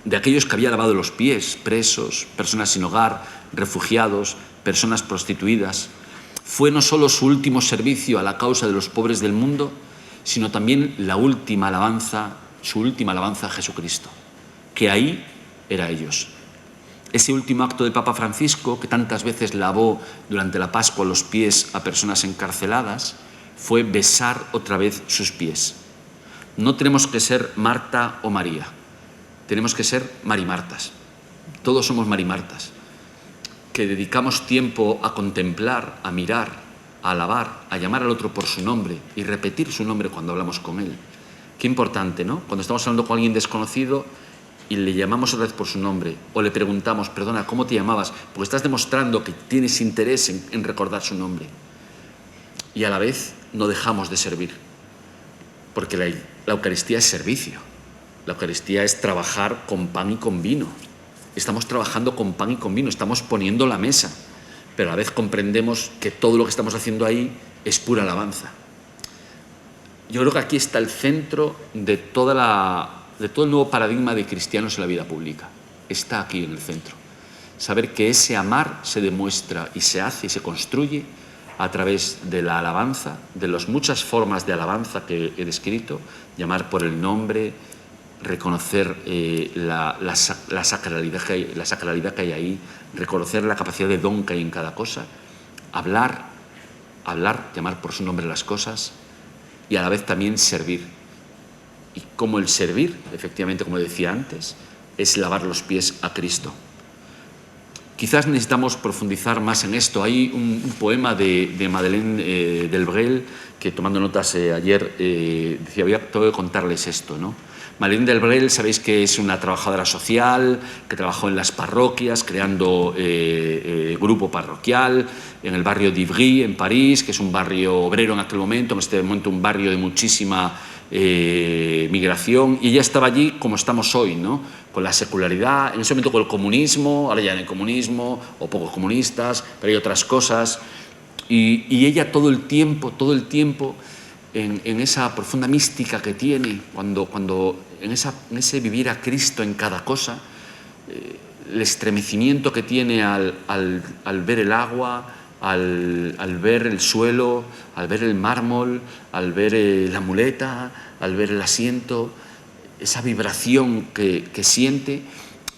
de aquellos que había lavado los pies, presos, personas sin hogar, refugiados, personas prostituidas. Fue no solo su último servicio a la causa de los pobres del mundo, sino también la última alabanza, su última alabanza a Jesucristo, que ahí era ellos. Ese último acto del Papa Francisco, que tantas veces lavó durante la Pascua los pies a personas encarceladas, fue besar otra vez sus pies. No tenemos que ser Marta o María, tenemos que ser Marimartas. Todos somos Marimartas, que dedicamos tiempo a contemplar, a mirar, a alabar, a llamar al otro por su nombre y repetir su nombre cuando hablamos con él. Qué importante, ¿no? Cuando estamos hablando con alguien desconocido y le llamamos otra vez por su nombre o le preguntamos, perdona, ¿cómo te llamabas? Porque estás demostrando que tienes interés en recordar su nombre. Y a la vez no dejamos de servir, porque la Eucaristía es servicio. La Eucaristía es trabajar con pan y con vino. Estamos trabajando con pan y con vino, estamos poniendo la mesa, pero a la vez comprendemos que todo lo que estamos haciendo ahí es pura alabanza. Yo creo que aquí está el centro de todo el nuevo paradigma de cristianos en la vida pública. Está aquí en el centro. Saber que ese amar se demuestra y se hace y se construye a través de la alabanza, de las muchas formas de alabanza que he descrito, llamar por el nombre, reconocer la sacralidad que hay ahí, reconocer la capacidad de don que hay en cada cosa, hablar, llamar por su nombre las cosas y a la vez también servir. Y como el servir, efectivamente, como decía antes, es lavar los pies a Cristo. Quizás necesitamos profundizar más en esto. Hay un poema de Madeleine Delbrel que, tomando notas ayer, decía, tengo que contarles esto, ¿no? Madeleine Delbrel, sabéis que es una trabajadora social, que trabajó en las parroquias, creando grupo parroquial, en el barrio d'Ivry, en París, que es un barrio obrero en aquel momento, en este momento un barrio de muchísima migración, y ella estaba allí como estamos hoy, ¿no? Con la secularidad, en ese momento con el comunismo, ahora ya no hay comunismo, o pocos comunistas, pero hay otras cosas, y ella todo el tiempo, en esa profunda mística que tiene, cuando en ese vivir a Cristo en cada cosa, el estremecimiento que tiene al ver el agua, al ver el suelo, al ver el mármol, al ver la muleta, al ver el asiento, esa vibración que siente,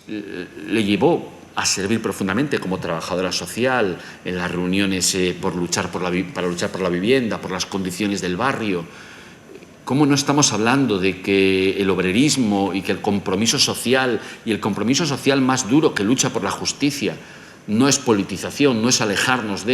le llevó a servir profundamente como trabajadora social en las reuniones para luchar por la vivienda, por las condiciones del barrio. ¿Cómo no estamos hablando de que el obrerismo y que el compromiso social, y el compromiso social más duro que lucha por la justicia, no es politización, no es alejarnos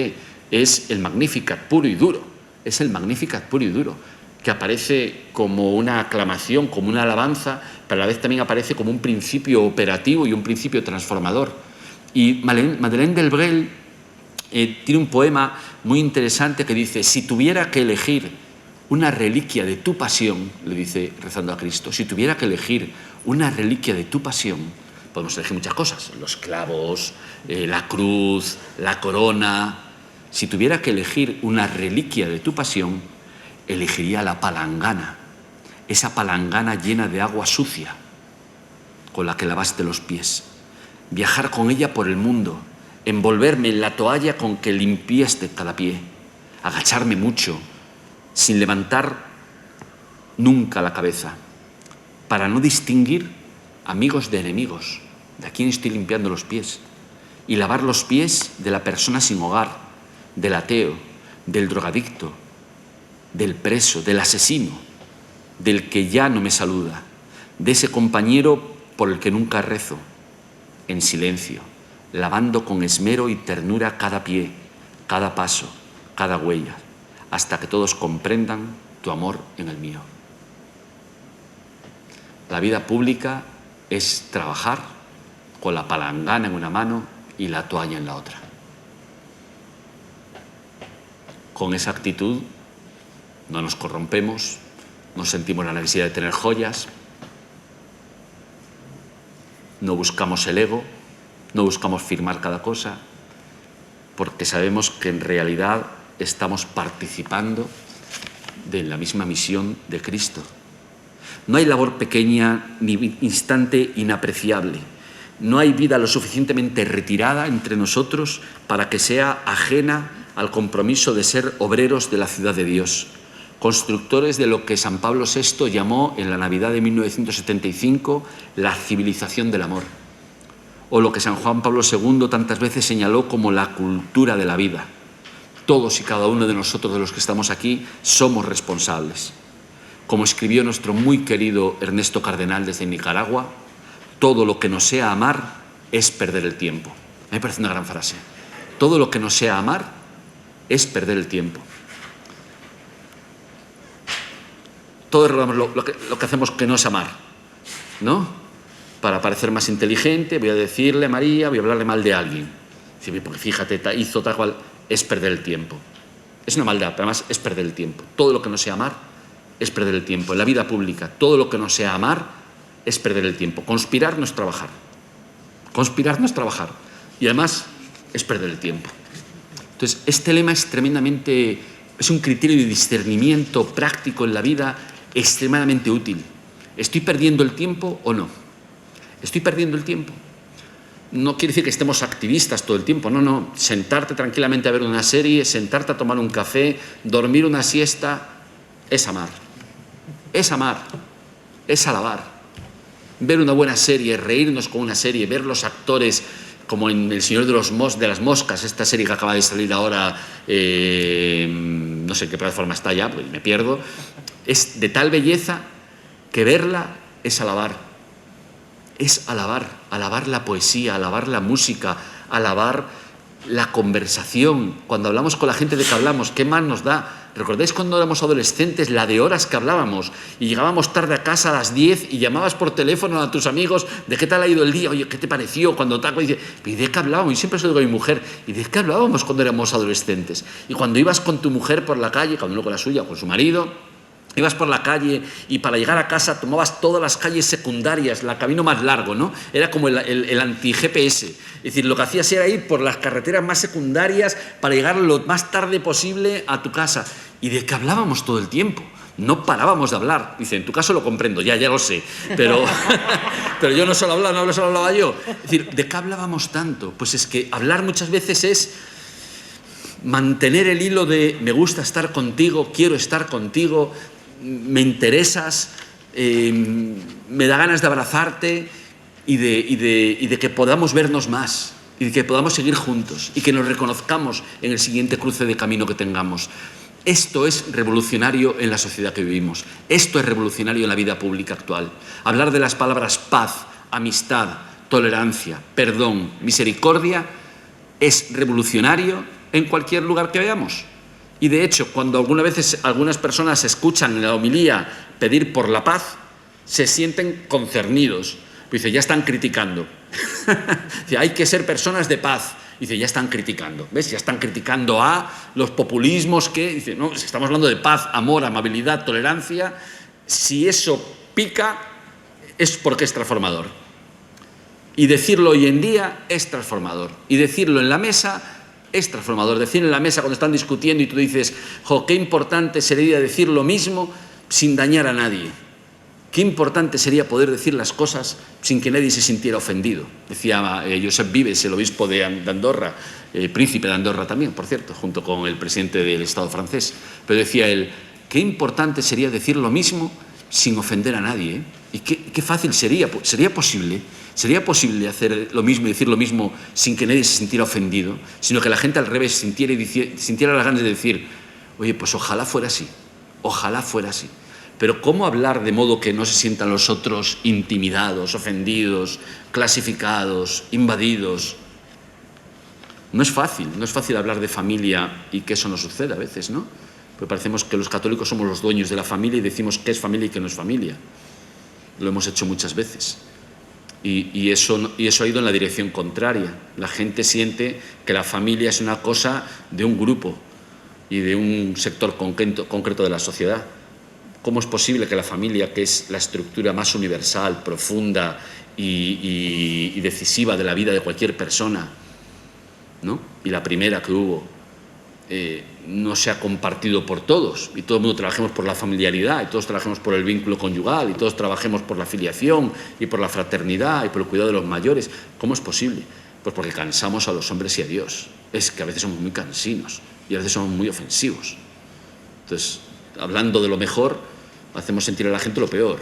es el Magnificat puro y duro, es el Magnificat puro y duro, que aparece como una aclamación, como una alabanza, pero a la vez también aparece como un principio operativo y un principio transformador. Y Madeleine Delbrel tiene un poema muy interesante que dice, si tuviera que elegir una reliquia de tu pasión, le dice rezando a Cristo, si tuviera que elegir una reliquia de tu pasión, podemos elegir muchas cosas, los clavos, la cruz, la corona. Si tuviera que elegir una reliquia de tu pasión, elegiría la palangana, esa palangana llena de agua sucia con la que lavaste los pies. Viajar con ella por el mundo, envolverme en la toalla con que limpiaste cada pie, agacharme mucho, sin levantar nunca la cabeza, para no distinguir amigos de enemigos, de a quién estoy limpiando los pies, y lavar los pies de la persona sin hogar, del ateo, del drogadicto, del preso, del asesino, del que ya no me saluda, de ese compañero por el que nunca rezo, en silencio, lavando con esmero y ternura cada pie, cada paso, cada huella, hasta que todos comprendan tu amor en el mío. La vida pública es trabajar con la palangana en una mano y la toalla en la otra. Con esa actitud no nos corrompemos, no sentimos la necesidad de tener joyas, no buscamos el ego, no buscamos firmar cada cosa, porque sabemos que en realidad estamos participando de la misma misión de Cristo. No hay labor pequeña ni instante inapreciable. No hay vida lo suficientemente retirada entre nosotros para que sea ajena al compromiso de ser obreros de la ciudad de Dios, constructores de lo que San Pablo VI llamó en la Navidad de 1975 la civilización del amor, o lo que San Juan Pablo II tantas veces señaló como la cultura de la vida. Todos y cada uno de nosotros, de los que estamos aquí, somos responsables. Como escribió nuestro muy querido Ernesto Cardenal desde Nicaragua, todo lo que no sea amar es perder el tiempo. A mí me parece una gran frase. Todo lo que no sea amar es perder el tiempo. Todos lo que hacemos que no es amar, ¿no? Para parecer más inteligente, voy a decirle a María, voy a hablarle mal de alguien. Porque fíjate, hizo tal cual, es perder el tiempo. Es una maldad, pero además es perder el tiempo. Todo lo que no sea amar es perder el tiempo. En la vida pública, todo lo que no sea amar es perder el tiempo. Conspirar no es trabajar. Conspirar no es trabajar. Y además es perder el tiempo. Entonces, este lema es tremendamente, es un criterio de discernimiento práctico en la vida extremadamente útil. ¿Estoy perdiendo el tiempo o no? ¿Estoy perdiendo el tiempo? No quiere decir que estemos activistas todo el tiempo, no. Sentarte tranquilamente a ver una serie, sentarte a tomar un café, dormir una siesta, es amar. Es amar, es alabar. Ver una buena serie, reírnos con una serie, ver los actores como en El Señor de las Moscas, esta serie que acaba de salir ahora, no sé en qué plataforma está ya, pues me pierdo, es de tal belleza que verla es alabar. Es alabar la poesía, alabar la música, alabar la conversación. Cuando hablamos con la gente de que hablamos, ¿qué más nos da? ¿Recordáis cuando éramos adolescentes la de horas que hablábamos? Y llegábamos tarde a casa a las 10 y llamabas por teléfono a tus amigos de qué tal ha ido el día, oye, ¿qué te pareció? Cuando tal, y dice, ¿y de qué hablábamos? Y siempre se lo digo a mi mujer, ¿y de qué hablábamos cuando éramos adolescentes? Y cuando ibas con tu mujer por la calle, cada uno con la suya, con su marido, ibas por la calle y para llegar a casa tomabas todas las calles secundarias, el camino más largo, ¿no? Era como el anti-GPS. Es decir, lo que hacías era ir por las carreteras más secundarias para llegar lo más tarde posible a tu casa. ¿Y de qué hablábamos todo el tiempo? No parábamos de hablar. Dice, en tu caso lo comprendo, ya lo sé, pero yo no solo hablaba yo. Es decir, ¿de qué hablábamos tanto? Pues es que hablar muchas veces es mantener el hilo de me gusta estar contigo, quiero estar contigo, me interesas, me da ganas de abrazarte y de que podamos vernos más y de que podamos seguir juntos y que nos reconozcamos en el siguiente cruce de camino que tengamos. Esto es revolucionario en la sociedad que vivimos. Esto es revolucionario en la vida pública actual. Hablar de las palabras paz, amistad, tolerancia, perdón, misericordia es revolucionario en cualquier lugar que veamos. Y de hecho, cuando algunas personas escuchan en la homilía pedir por la paz, se sienten concernidos. Dice, ya están criticando. Dice, hay que ser personas de paz. Dice, ya están criticando. ¿Ves? Ya están criticando a los populismos que... Dice, no, estamos hablando de paz, amor, amabilidad, tolerancia. Si eso pica, es porque es transformador. Y decirlo hoy en día es transformador. Y decirlo en la mesa es transformador. Decir en la mesa cuando están discutiendo y tú dices, jo, qué importante sería decir lo mismo sin dañar a nadie. Qué importante sería poder decir las cosas sin que nadie se sintiera ofendido. Decía Josep Vives, el obispo de Andorra, príncipe de Andorra también, por cierto, junto con el presidente del Estado francés. Pero decía él, qué importante sería decir lo mismo sin ofender a nadie, ¿eh? Y qué fácil sería. ¿Sería posible hacer lo mismo y decir lo mismo sin que nadie se sintiera ofendido? Sino que la gente al revés sintiera las ganas de decir, oye, pues ojalá fuera así, ojalá fuera así. Pero ¿cómo hablar de modo que no se sientan los otros intimidados, ofendidos, clasificados, invadidos? No es fácil hablar de familia y que eso no suceda a veces, ¿no? Porque parecemos que los católicos somos los dueños de la familia y decimos qué es familia y qué no es familia. Lo hemos hecho muchas veces. Y eso ha ido en la dirección contraria. La gente siente que la familia es una cosa de un grupo y de un sector concreto de la sociedad. ¿Cómo es posible que la familia, que es la estructura más universal, profunda y decisiva de la vida de cualquier persona, ¿no? Y la primera que hubo, no sea compartido por todos, y todo el mundo trabajemos por la familiaridad, y todos trabajemos por el vínculo conyugal, y todos trabajemos por la filiación, y por la fraternidad, y por el cuidado de los mayores? ¿Cómo es posible? Pues porque cansamos a los hombres y a Dios. Es que a veces somos muy cansinos, y a veces somos muy ofensivos. Entonces, hablando de lo mejor, hacemos sentir a la gente lo peor.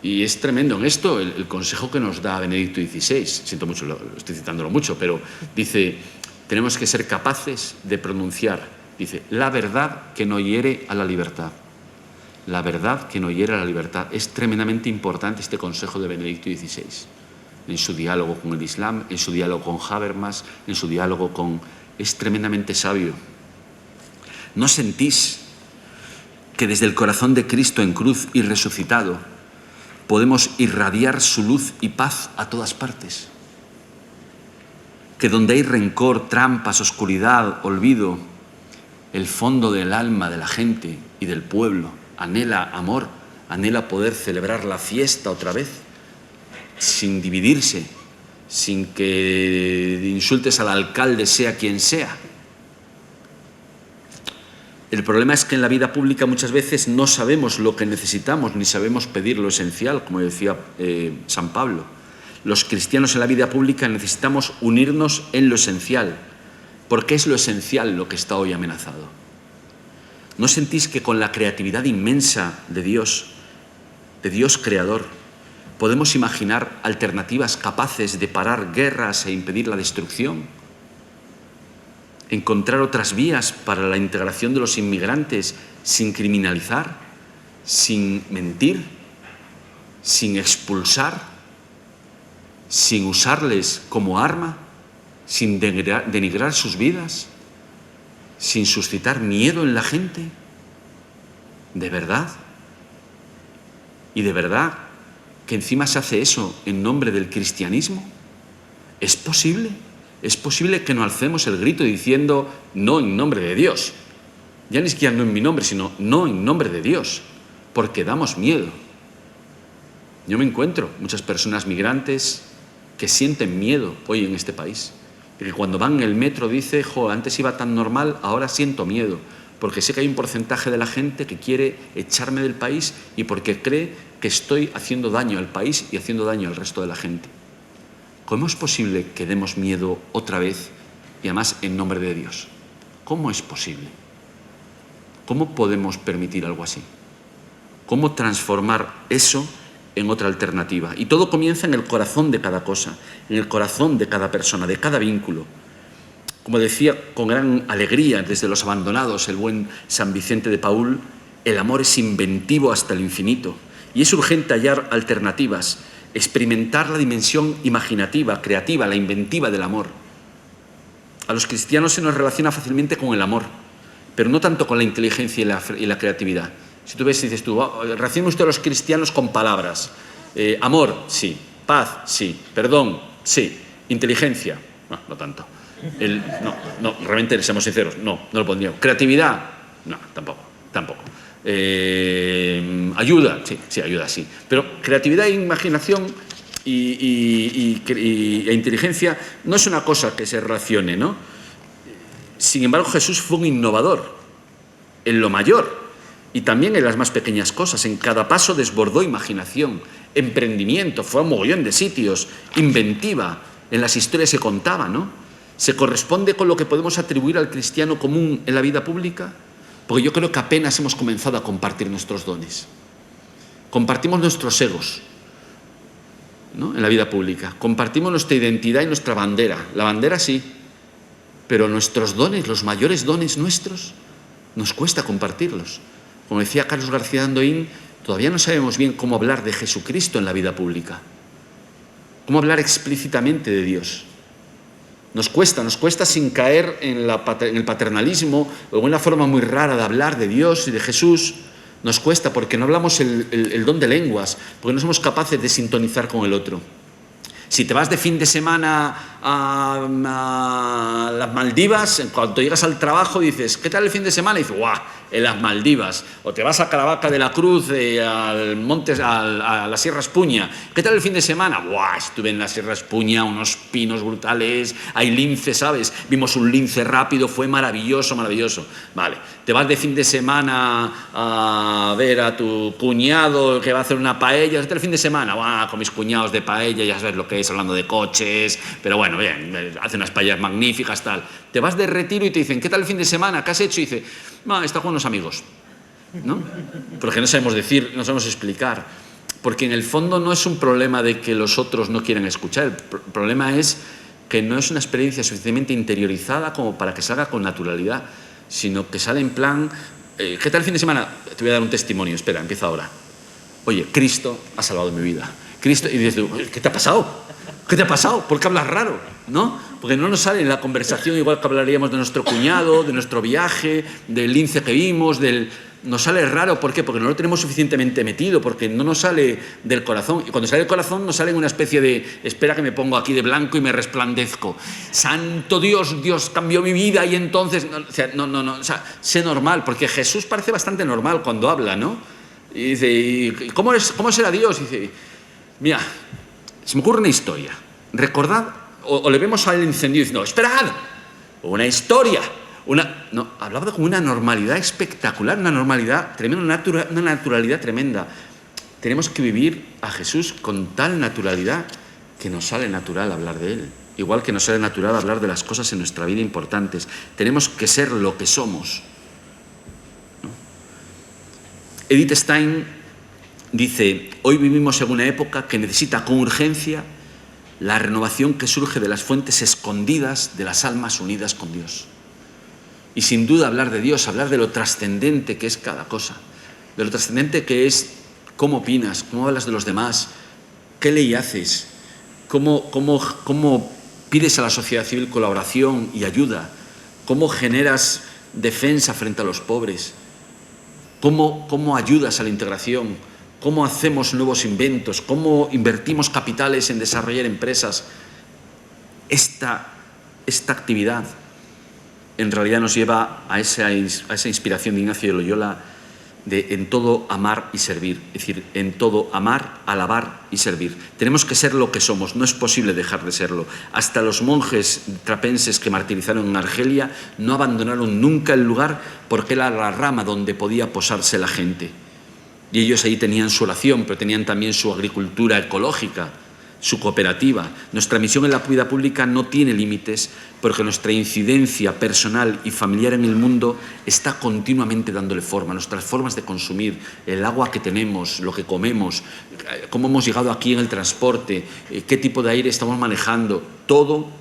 Y es tremendo en esto el consejo que nos da Benedicto XVI. Siento mucho, estoy citándolo mucho, pero dice, tenemos que ser capaces de pronunciar, dice, la verdad que no hiere a la libertad. La verdad que no hiere a la libertad. Es tremendamente importante este consejo de Benedicto XVI. En su diálogo con el Islam, en su diálogo con Habermas, en su diálogo con... Es tremendamente sabio. ¿No sentís que desde el corazón de Cristo en cruz y resucitado podemos irradiar su luz y paz a todas partes? Que donde hay rencor, trampas, oscuridad, olvido, el fondo del alma de la gente y del pueblo anhela amor, anhela poder celebrar la fiesta otra vez, sin dividirse, sin que insultes al alcalde sea quien sea. El problema es que en la vida pública muchas veces no sabemos lo que necesitamos, ni sabemos pedir lo esencial, como decía San Pablo. Los cristianos en la vida pública necesitamos unirnos en lo esencial, porque es lo esencial lo que está hoy amenazado. ¿No sentís que con la creatividad inmensa de Dios creador, podemos imaginar alternativas capaces de parar guerras e impedir la destrucción? Encontrar otras vías para la integración de los inmigrantes sin criminalizar, sin mentir, sin expulsar, sin usarles como arma, sin denigrar sus vidas, sin suscitar miedo en la gente. ¿De verdad? ¿Y de verdad que encima se hace eso en nombre del cristianismo? ¿Es posible? ¿Es posible que no alcemos el grito diciendo no en nombre de Dios? Ya ni siquiera no en mi nombre, sino no en nombre de Dios, porque damos miedo. Yo me encuentro muchas personas migrantes que sienten miedo hoy en este país. Y que cuando van en el metro dice, antes iba tan normal, ahora siento miedo, porque sé que hay un porcentaje de la gente que quiere echarme del país y porque cree que estoy haciendo daño al país y haciendo daño al resto de la gente. ¿Cómo es posible que demos miedo otra vez y además en nombre de Dios? ¿Cómo es posible? ¿Cómo podemos permitir algo así? ¿Cómo transformar eso en otra alternativa? Y todo comienza en el corazón de cada cosa, en el corazón de cada persona, de cada vínculo. Como decía con gran alegría desde los abandonados el buen San Vicente de Paúl, el amor es inventivo hasta el infinito y es urgente hallar alternativas, experimentar la dimensión imaginativa, creativa, la inventiva del amor. A los cristianos se nos relaciona fácilmente con el amor, pero no tanto con la inteligencia y la creatividad. Si tú ves, dices tú, relaciona usted a los cristianos con palabras. Amor, sí. Paz, sí. Perdón, sí. Inteligencia, no tanto. No, realmente, seamos sinceros, no lo pondría. Creatividad, no, tampoco. Ayuda, sí, ayuda, sí. Pero creatividad e imaginación e inteligencia no es una cosa que se relacione, ¿no? Sin embargo, Jesús fue un innovador en lo mayor y también en las más pequeñas cosas. En cada paso desbordó imaginación, emprendimiento, fue a un mogollón de sitios, inventiva, en las historias se contaba, ¿no? ¿Se corresponde con lo que podemos atribuir al cristiano común en la vida pública? Porque yo creo que apenas hemos comenzado a compartir nuestros dones. Compartimos nuestros egos, ¿no?, en la vida pública. Compartimos nuestra identidad y nuestra bandera. La bandera sí, pero nuestros dones, los mayores dones nuestros, nos cuesta compartirlos. Como decía Carlos García Andoín, todavía no sabemos bien cómo hablar de Jesucristo en la vida pública. Cómo hablar explícitamente de Dios. Nos cuesta sin caer en el paternalismo o en una forma muy rara de hablar de Dios y de Jesús. Nos cuesta porque no hablamos el don de lenguas, porque no somos capaces de sintonizar con el otro. Si te vas de fin de semana a las Maldivas, en cuanto llegas al trabajo dices, ¿qué tal el fin de semana? Y dices, ¡guau!, en las Maldivas. O te vas a Caravaca de la Cruz, a la Sierra Espuña. ¿Qué tal el fin de semana? ¡Guau!, estuve en la Sierra Espuña, unos pinos brutales, hay lince, ¿sabes? Vimos un lince rápido, fue maravilloso, maravilloso. Vale, te vas de fin de semana a ver a tu cuñado que va a hacer una paella. ¿Qué tal el fin de semana? ¡Guau!, con mis cuñados de paella, ya sabes lo que es, hablando de coches, pero bueno, bien, hace unas paellas magníficas, tal. Te vas de retiro y te dicen, ¿qué tal el fin de semana? ¿Qué has hecho? Y dice, está con unos amigos, ¿no? Porque no sabemos decir, no sabemos explicar. Porque en el fondo no es un problema de que los otros no quieren escuchar, el problema es que no es una experiencia suficientemente interiorizada como para que salga con naturalidad, sino que sale en plan, ¿qué tal el fin de semana? Te voy a dar un testimonio, espera, empieza ahora. Oye, Cristo ha salvado mi vida. Cristo, y dices, ¿qué te ha pasado? ¿Qué te ha pasado? ¿Por qué hablas raro? ¿No? Porque no nos sale en la conversación igual que hablaríamos de nuestro cuñado, de nuestro viaje, del lince que vimos, nos sale raro. ¿Por qué? Porque no lo tenemos suficientemente metido, porque no nos sale del corazón. Y cuando sale del corazón nos sale en una especie de, espera que me pongo aquí de blanco y me resplandezco. Santo Dios, Dios cambió mi vida y entonces... No, sé normal, porque Jesús parece bastante normal cuando habla, ¿no? Y dice, ¿y cómo será Dios? Y dice, mira, se me ocurre una historia. Recordad, o le vemos al encendido diciendo, esperad, una historia. No, hablaba con una normalidad espectacular, una normalidad tremenda, una naturalidad tremenda. Tenemos que vivir a Jesús con tal naturalidad que nos sale natural hablar de Él. Igual que nos sale natural hablar de las cosas en nuestra vida importantes. Tenemos que ser lo que somos, ¿no? Edith Stein dice, hoy vivimos en una época que necesita con urgencia la renovación que surge de las fuentes escondidas de las almas unidas con Dios. Y sin duda hablar de Dios, hablar de lo trascendente que es cada cosa, de lo trascendente que es cómo opinas, cómo hablas de los demás, qué ley haces, cómo pides a la sociedad civil colaboración y ayuda, cómo generas defensa frente a los pobres, cómo ayudas a la integración, cómo hacemos nuevos inventos, cómo invertimos capitales en desarrollar empresas. Esta actividad en realidad nos lleva a esa inspiración de Ignacio de Loyola de en todo amar y servir. Es decir, en todo amar, alabar y servir. Tenemos que ser lo que somos, no es posible dejar de serlo. Hasta los monjes trapenses que martirizaron en Argelia no abandonaron nunca el lugar porque era la rama donde podía posarse la gente. Y ellos ahí tenían su oración, pero tenían también su agricultura ecológica, su cooperativa. Nuestra misión en la vida pública no tiene límites porque nuestra incidencia personal y familiar en el mundo está continuamente dándole forma. Nuestras formas de consumir, el agua que tenemos, lo que comemos, cómo hemos llegado aquí en el transporte, qué tipo de aire estamos manejando, todo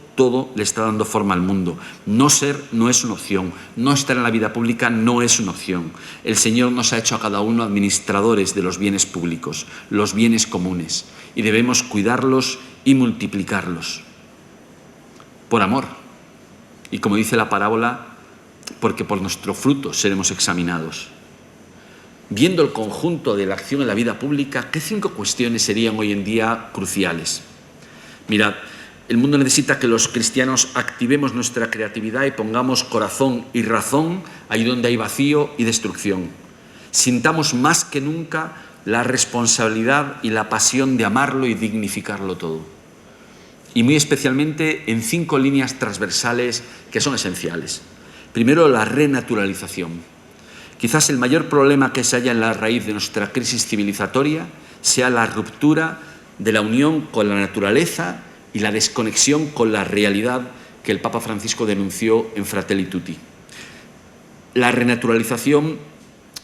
le está dando forma al mundo. No ser no es una opción, no estar en la vida pública no es una opción. El Señor nos ha hecho a cada uno administradores de los bienes públicos, los bienes comunes, y debemos cuidarlos y multiplicarlos. Por amor. Y como dice la parábola, porque por nuestro fruto seremos examinados. Viendo el conjunto de la acción en la vida pública, ¿qué 5 cuestiones serían hoy en día cruciales? Mirad, el mundo necesita que los cristianos activemos nuestra creatividad y pongamos corazón y razón ahí donde hay vacío y destrucción. Sintamos más que nunca la responsabilidad y la pasión de amarlo y dignificarlo todo. Y muy especialmente en 5 líneas transversales que son esenciales. Primero, la renaturalización. Quizás el mayor problema que se halla en la raíz de nuestra crisis civilizatoria sea la ruptura de la unión con la naturaleza y la desconexión con la realidad que el Papa Francisco denunció en Fratelli Tutti. La renaturalización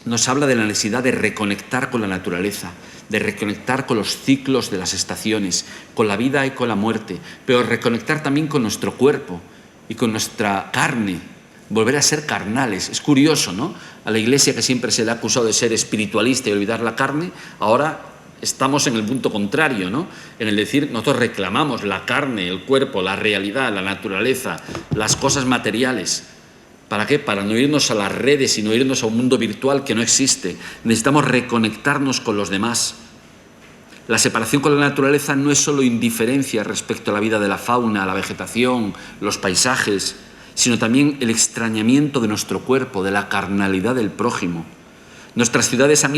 nos habla de la necesidad de reconectar con la naturaleza, de reconectar con los ciclos de las estaciones, con la vida y con la muerte, pero reconectar también con nuestro cuerpo y con nuestra carne, volver a ser carnales. Es curioso, ¿no? A la Iglesia, que siempre se le ha acusado de ser espiritualista y olvidar la carne, ahora estamos en el punto contrario, ¿no? En el decir, nosotros reclamamos la carne, el cuerpo, la realidad, la naturaleza, las cosas materiales. ¿Para qué? Para no irnos a las redes y no irnos a un mundo virtual que no existe. Necesitamos reconectarnos con los demás. La separación con la naturaleza no es solo indiferencia respecto a la vida de la fauna, la vegetación, los paisajes, sino también el extrañamiento de nuestro cuerpo, de la carnalidad del prójimo. Nuestras ciudades han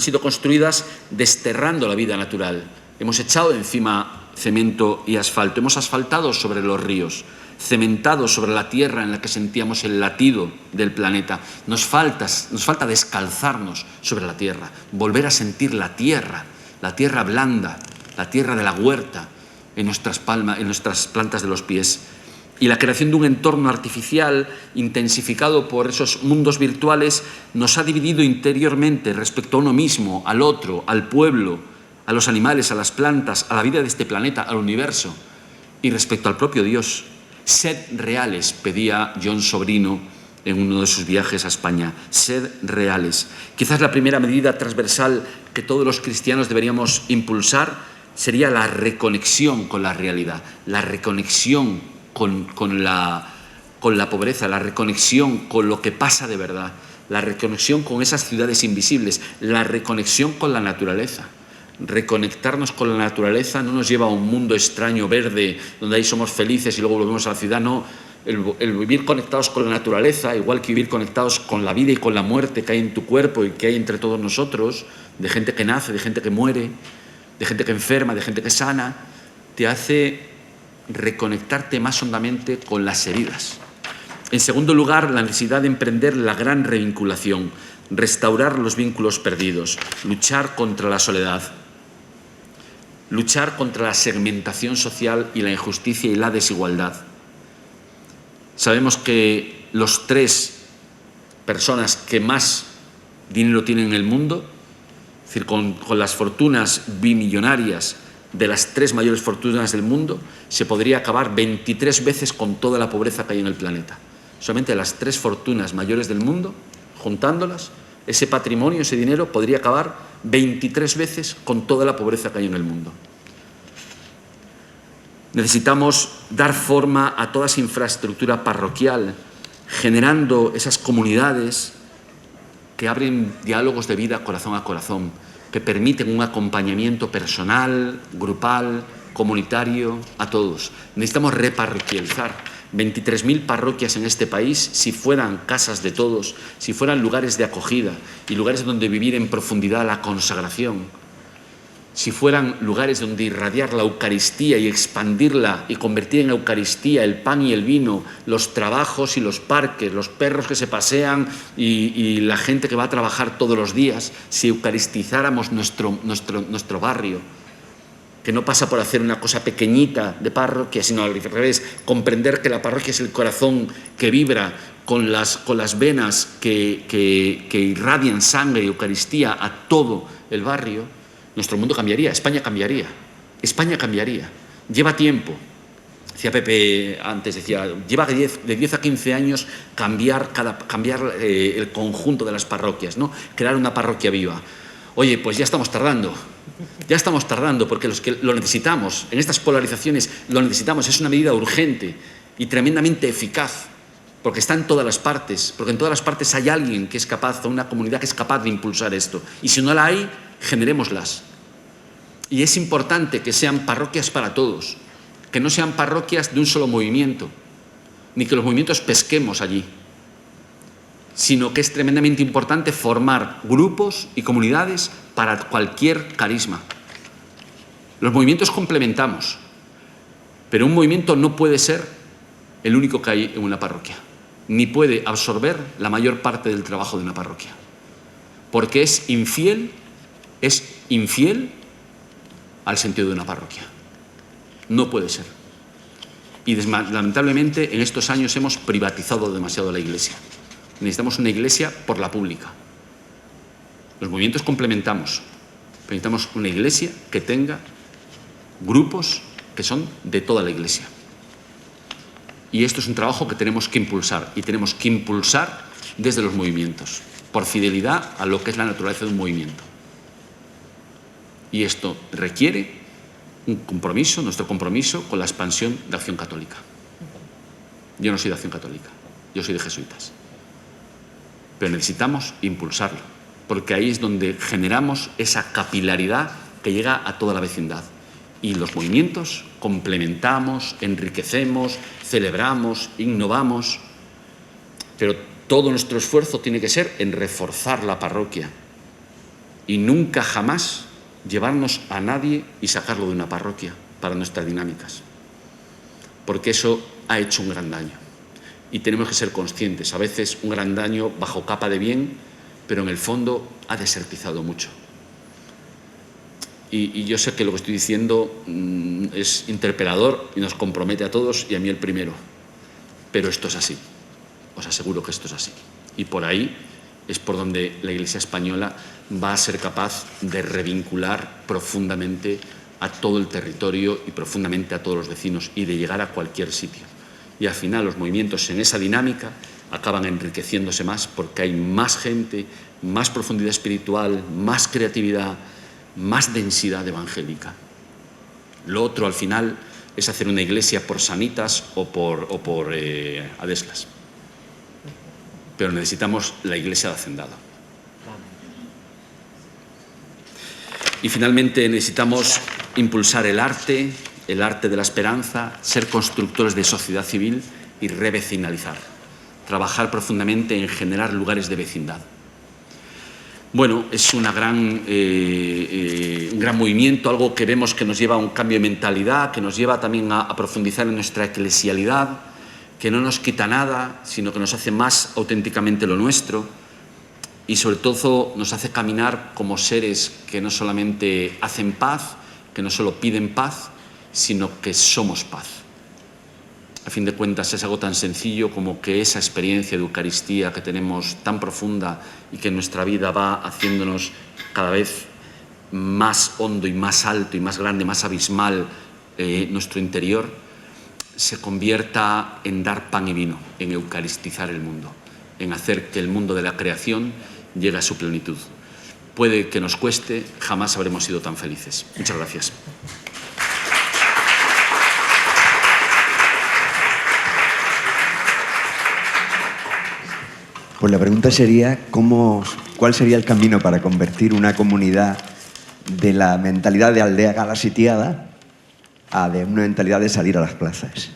sido construidas desterrando la vida natural. Hemos echado encima cemento y asfalto, hemos asfaltado sobre los ríos, cementado sobre la tierra en la que sentíamos el latido del planeta. Nos falta descalzarnos sobre la tierra, volver a sentir la tierra blanda, la tierra de la huerta en nuestras plantas de los pies. Y la creación de un entorno artificial intensificado por esos mundos virtuales nos ha dividido interiormente respecto a uno mismo, al otro, al pueblo, a los animales, a las plantas, a la vida de este planeta, al universo y respecto al propio Dios. Sed reales, pedía John Sobrino en uno de sus viajes a España. Sed reales. Quizás la primera medida transversal que todos los cristianos deberíamos impulsar sería la reconexión con la realidad, la reconexión con la pobreza, la reconexión con lo que pasa de verdad, la reconexión con esas ciudades invisibles, la reconexión con la naturaleza. Reconectarnos con la naturaleza no nos lleva a un mundo extraño, verde, donde ahí somos felices y luego volvemos a la ciudad. No, el vivir conectados con la naturaleza, igual que vivir conectados con la vida y con la muerte que hay en tu cuerpo y que hay entre todos nosotros, de gente que nace, de gente que muere, de gente que enferma, de gente que sana, te hace reconectarte más hondamente con las heridas. En segundo lugar, la necesidad de emprender la gran revinculación, restaurar los vínculos perdidos, luchar contra la soledad, luchar contra la segmentación social y la injusticia y la desigualdad. Sabemos que los 3 personas que más dinero tienen en el mundo, es decir, con las fortunas bimillonarias de las 3 mayores fortunas del mundo, se podría acabar 23 veces con toda la pobreza que hay en el planeta. Solamente las 3 fortunas mayores del mundo, juntándolas, ese patrimonio, ese dinero, podría acabar 23 veces con toda la pobreza que hay en el mundo. Necesitamos dar forma a toda esa infraestructura parroquial, generando esas comunidades que abren diálogos de vida corazón a corazón, que permiten un acompañamiento personal, grupal, comunitario, a todos. Necesitamos reparroquializar. 23.000 parroquias en este país, si fueran casas de todos, si fueran lugares de acogida y lugares donde vivir en profundidad la consagración, si fueran lugares donde irradiar la Eucaristía y expandirla y convertir en Eucaristía el pan y el vino, los trabajos y los parques, los perros que se pasean y la gente que va a trabajar todos los días, si eucaristizáramos nuestro barrio, que no pasa por hacer una cosa pequeñita de parroquia, sino al revés, comprender que la parroquia es el corazón que vibra con las venas que irradian sangre y Eucaristía a todo el barrio. Nuestro mundo cambiaría, España cambiaría. España cambiaría. Lleva tiempo. Decía Pepe antes, lleva de 10 a 15 años cambiar el conjunto de las parroquias, ¿no? Crear una parroquia viva. Oye, pues ya estamos tardando porque los que lo necesitamos, en estas polarizaciones lo necesitamos, es una medida urgente y tremendamente eficaz, porque está en todas las partes, porque en todas las partes hay alguien que es capaz, una comunidad que es capaz de impulsar esto. Y si no la hay, generémoslas. Y es importante que sean parroquias para todos, que no sean parroquias de un solo movimiento, ni que los movimientos pesquemos allí, sino que es tremendamente importante formar grupos y comunidades para cualquier carisma. Los movimientos complementamos, pero un movimiento no puede ser el único que hay en una parroquia, ni puede absorber la mayor parte del trabajo de una parroquia, porque es infiel al sentido de una parroquia. No puede ser. Y lamentablemente en estos años hemos privatizado demasiado la Iglesia. necesitamos una iglesia por la pública. Los movimientos complementamos, pero necesitamos una iglesia que tenga grupos que son de toda la iglesia. Y esto es un trabajo que tenemos que impulsar, y tenemos que impulsar desde los movimientos, por fidelidad a lo que es la naturaleza de un movimiento. Y esto requiere un compromiso, nuestro compromiso con la expansión de Acción Católica. Yo no soy de Acción Católica, yo soy de Jesuitas. Pero necesitamos impulsarlo, porque ahí es donde generamos esa capilaridad que llega a toda la vecindad. Y los movimientos complementamos, enriquecemos, celebramos, innovamos, pero todo nuestro esfuerzo tiene que ser en reforzar la parroquia y nunca jamás llevarnos a nadie y sacarlo de una parroquia para nuestras dinámicas, porque eso ha hecho un gran daño y tenemos que ser conscientes. A veces un gran daño bajo capa de bien, pero en el fondo ha desertizado mucho. Y yo sé que lo que estoy diciendo es interpelador y nos compromete a todos, y a mí el primero, pero esto es así, os aseguro que esto es así. Y por ahí es por donde la Iglesia española va a ser capaz de revincular profundamente a todo el territorio y profundamente a todos los vecinos, y de llegar a cualquier sitio. Y al final los movimientos en esa dinámica acaban enriqueciéndose más, porque hay más gente, más profundidad espiritual, más creatividad, más densidad evangélica. Lo otro al final es hacer una iglesia por sanitas o por adeslas. Pero necesitamos la iglesia de hacendado. Y finalmente necesitamos impulsar el arte de la esperanza, ser constructores de sociedad civil y revecinalizar. Trabajar profundamente en generar lugares de vecindad. Bueno, es un gran movimiento, algo que vemos que nos lleva a un cambio de mentalidad, que nos lleva también a profundizar en nuestra eclesialidad, que no nos quita nada, sino que nos hace más auténticamente lo nuestro, y sobre todo nos hace caminar como seres que no solamente hacen paz, que no solo piden paz, sino que somos paz. A fin de cuentas es algo tan sencillo como que esa experiencia de Eucaristía que tenemos tan profunda y que en nuestra vida va haciéndonos cada vez más hondo y más alto y más grande, más abismal nuestro interior, se convierta en dar pan y vino, en eucaristizar el mundo, en hacer que el mundo de la creación llegue a su plenitud. Puede que nos cueste, jamás habremos sido tan felices. Muchas gracias. Pues la pregunta sería, ¿cuál sería el camino para convertir una comunidad de la mentalidad de aldea gala sitiada a de una mentalidad de salir a las plazas?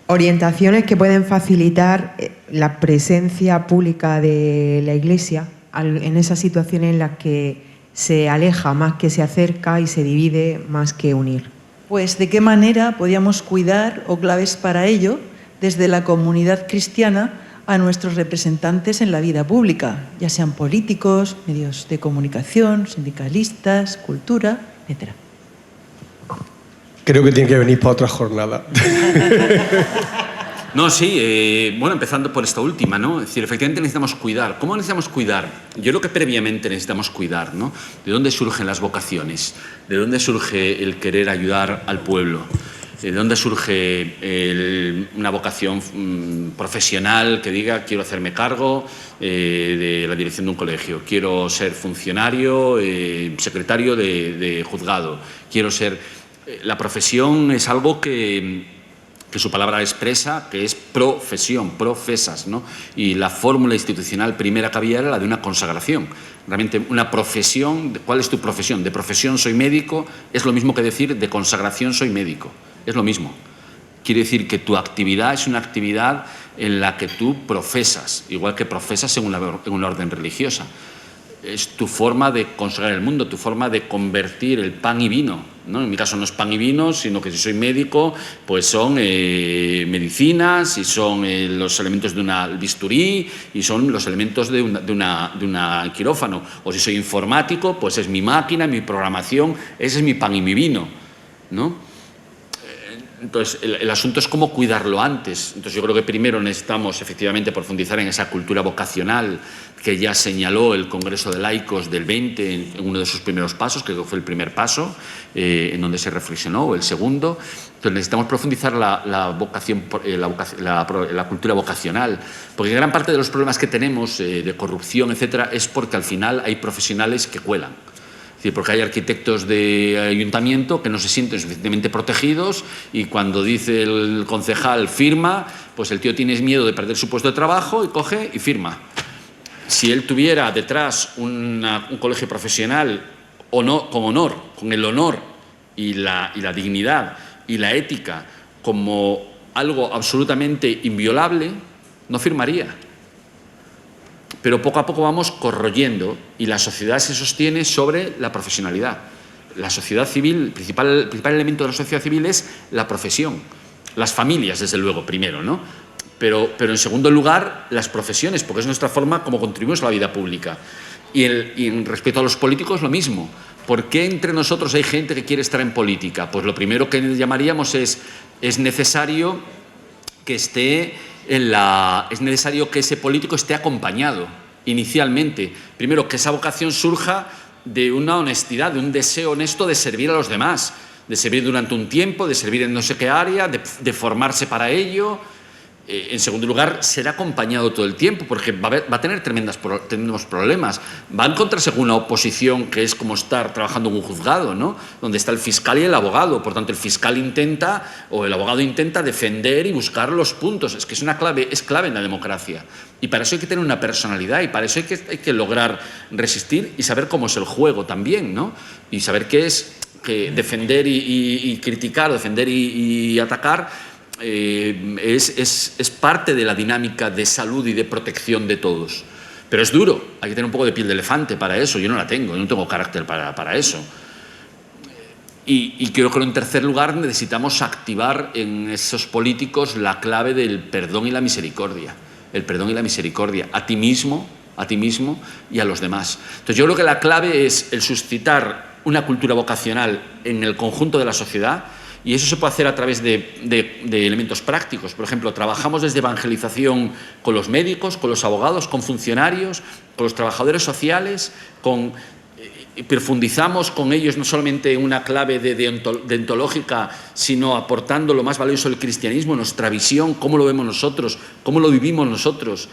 Orientaciones que pueden facilitar la presencia pública de la Iglesia en esas situaciones en las que se aleja más que se acerca y se divide más que unir. Pues de qué manera podíamos cuidar, o claves para ello, desde la comunidad cristiana a nuestros representantes en la vida pública, ya sean políticos, medios de comunicación, sindicalistas, cultura, etc. Creo que tiene que venir para otra jornada. No, sí, bueno, empezando por esta última, ¿no? Es decir, efectivamente necesitamos cuidar. ¿Cómo necesitamos cuidar? Yo creo que previamente necesitamos cuidar, ¿no? ¿De dónde surgen las vocaciones? ¿De dónde surge el querer ayudar al pueblo? ¿De dónde surge una vocación profesional que diga quiero hacerme cargo de la dirección de un colegio, quiero ser funcionario, secretario de juzgado, quiero ser... La profesión es algo que su palabra expresa, que es profesión, profesas, ¿no? Y la fórmula institucional primera que había era la de una consagración. Realmente una profesión, ¿cuál es tu profesión? De profesión soy médico, es lo mismo que decir de consagración soy médico. Es lo mismo. Quiere decir que tu actividad es una actividad en la que tú profesas, igual que profesas en una orden religiosa. Es tu forma de consagrar el mundo, tu forma de convertir el pan y vino, ¿no? En mi caso no es pan y vino, sino que si soy médico, pues son medicinas, y son los elementos de una bisturí, y son los elementos de una quirófano. O si soy informático, pues es mi máquina, mi programación, ese es mi pan y mi vino, ¿no? Entonces, el asunto es cómo cuidarlo antes. Entonces, yo creo que primero necesitamos efectivamente profundizar en esa cultura vocacional que ya señaló el Congreso de Laicos del 20 en uno de sus primeros pasos, creo que fue el primer paso, en donde se reflexionó, o el segundo. Entonces, necesitamos profundizar la cultura vocacional, porque gran parte de los problemas que tenemos de corrupción, etcétera, es porque al final hay profesionales que cuelan. Es decir, porque hay arquitectos de ayuntamiento que no se sienten suficientemente protegidos y cuando dice el concejal firma, pues el tío tiene miedo de perder su puesto de trabajo y coge y firma. Si él tuviera detrás un colegio profesional con honor, con el honor y la dignidad y la ética como algo absolutamente inviolable, no firmaría. Pero poco a poco vamos corroyendo y la sociedad se sostiene sobre la profesionalidad. La sociedad civil, el principal elemento de la sociedad civil es la profesión. Las familias, desde luego, primero, ¿no? Pero en segundo lugar, las profesiones, porque es nuestra forma como contribuimos a la vida pública. Y respecto a los políticos, lo mismo. ¿Por qué entre nosotros hay gente que quiere estar en política? Pues lo primero que llamaríamos es necesario que es necesario que ese político esté acompañado inicialmente. Primero, que esa vocación surja de una honestidad, de un deseo honesto de servir a los demás, de servir durante un tiempo, de servir en no sé qué área, de formarse para ello. En segundo lugar, ser acompañado todo el tiempo, porque va a tener tremendos problemas. Va a encontrarse con una oposición que es como estar trabajando en un juzgado, ¿no? Donde está el fiscal y el abogado. Por tanto, el fiscal intenta, o el abogado intenta defender y buscar los puntos. Es que es clave en la democracia. Y para eso hay que tener una personalidad y para eso hay que lograr resistir y saber cómo es el juego también, ¿no? Y saber qué es que defender y criticar, defender y atacar. Es parte de la dinámica de salud y de protección de todos. Pero es duro, hay que tener un poco de piel de elefante para eso. Yo no la tengo, yo no tengo carácter para eso. Y creo que en tercer lugar necesitamos activar en esos políticos la clave del perdón y la misericordia. El perdón y la misericordia a ti mismo y a los demás. Entonces yo creo que la clave es el suscitar una cultura vocacional en el conjunto de la sociedad. Y eso se puede hacer a través de elementos prácticos. Por ejemplo, trabajamos desde evangelización con los médicos, con los abogados, con funcionarios, con los trabajadores sociales, profundizamos con ellos no solamente en una clave deontológica, sino aportando lo más valioso del cristianismo, nuestra visión, cómo lo vemos nosotros, cómo lo vivimos nosotros.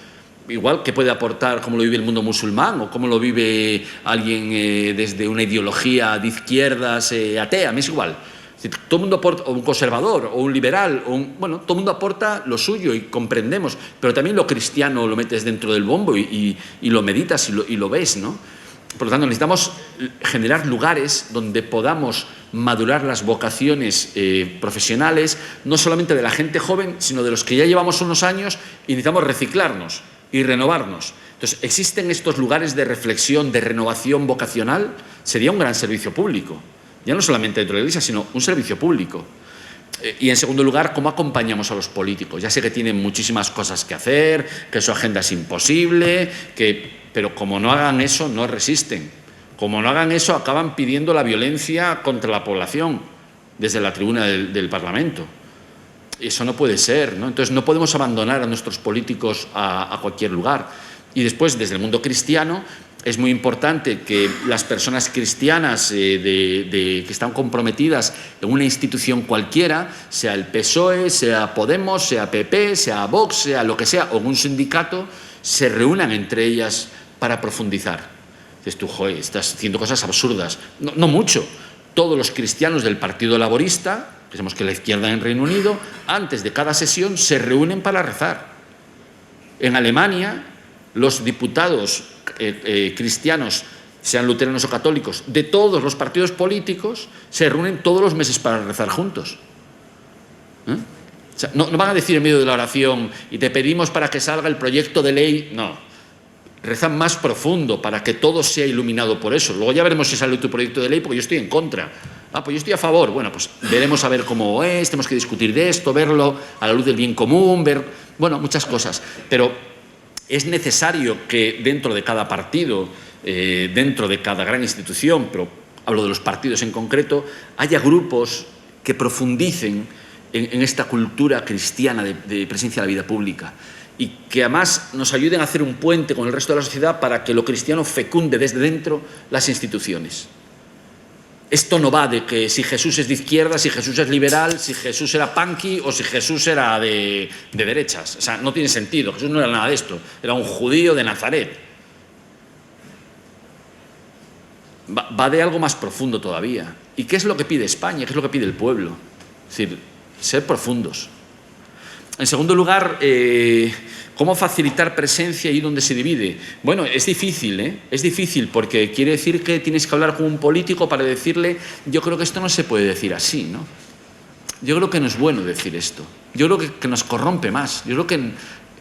Igual que puede aportar cómo lo vive el mundo musulmán o cómo lo vive alguien desde una ideología de izquierdas atea, me es igual. Todo el mundo aporta, o un conservador, o un liberal, todo el mundo aporta lo suyo y comprendemos, pero también lo cristiano lo metes dentro del bombo y lo meditas y lo ves, ¿no? Por lo tanto, necesitamos generar lugares donde podamos madurar las vocaciones profesionales, no solamente de la gente joven, sino de los que ya llevamos unos años y necesitamos reciclarnos y renovarnos. Entonces, existen estos lugares de reflexión, de renovación vocacional, sería un gran servicio público. Ya no solamente dentro de la Iglesia, sino un servicio público. Y en segundo lugar, ¿cómo acompañamos a los políticos? Ya sé que tienen muchísimas cosas que hacer, que su agenda es imposible, pero como no hagan eso, no resisten. Como no hagan eso, acaban pidiendo la violencia contra la población desde la tribuna del Parlamento. Eso no puede ser, ¿no? Entonces no podemos abandonar a nuestros políticos a cualquier lugar. Y después, desde el mundo cristiano, es muy importante que las personas cristianas que están comprometidas en una institución cualquiera, sea el PSOE, sea Podemos, sea PP, sea Vox, sea lo que sea, o un sindicato, se reúnan entre ellas para profundizar. Dices tú, joder, estás haciendo cosas absurdas. No mucho. Todos los cristianos del Partido Laborista, que sabemos que la izquierda en Reino Unido, antes de cada sesión se reúnen para rezar. En Alemania, los diputados cristianos, sean luteranos o católicos, de todos los partidos políticos, se reúnen todos los meses para rezar juntos. O sea, no van a decir en medio de la oración y te pedimos para que salga el proyecto de ley. No, rezan más profundo para que todo sea iluminado por eso. Luego ya veremos si sale tu proyecto de ley, porque yo estoy en contra. Pues yo estoy a favor. Bueno, pues veremos a ver cómo es, tenemos que discutir de esto, verlo a la luz del bien común, muchas cosas. Pero es necesario que dentro de cada partido, dentro de cada gran institución, pero hablo de los partidos en concreto, haya grupos que profundicen en esta cultura cristiana de presencia en la vida pública, y que además nos ayuden a hacer un puente con el resto de la sociedad para que lo cristiano fecunde desde dentro las instituciones. Esto no va de que si Jesús es de izquierda, si Jesús es liberal, si Jesús era punky o si Jesús era de derechas. O sea, no tiene sentido. Jesús no era nada de esto. Era un judío de Nazaret. Va de algo más profundo todavía. ¿Y qué es lo que pide España? ¿Qué es lo que pide el pueblo? Es decir, ser profundos. En segundo lugar, ¿cómo facilitar presencia ahí donde se divide? Bueno, es difícil, ¿eh? Es difícil porque quiere decir que tienes que hablar con un político para decirle, yo creo que esto no se puede decir así, ¿no? Yo creo que no es bueno decir esto. Yo creo que nos corrompe más. Yo creo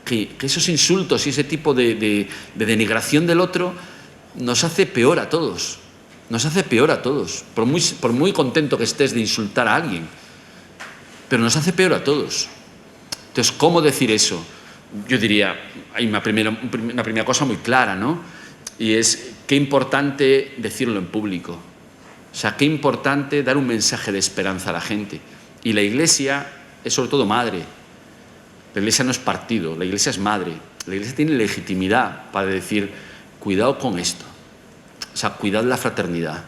que esos insultos y ese tipo de denigración del otro nos hace peor a todos. Nos hace peor a todos. Por muy contento que estés de insultar a alguien, pero nos hace peor a todos. Entonces, ¿cómo decir eso? Yo diría, hay una primera cosa muy clara, ¿no? Y es qué importante decirlo en público. O sea, qué importante dar un mensaje de esperanza a la gente. Y la Iglesia es sobre todo madre. La Iglesia no es partido, la Iglesia es madre. La Iglesia tiene legitimidad para decir, cuidado con esto. O sea, cuidad la fraternidad.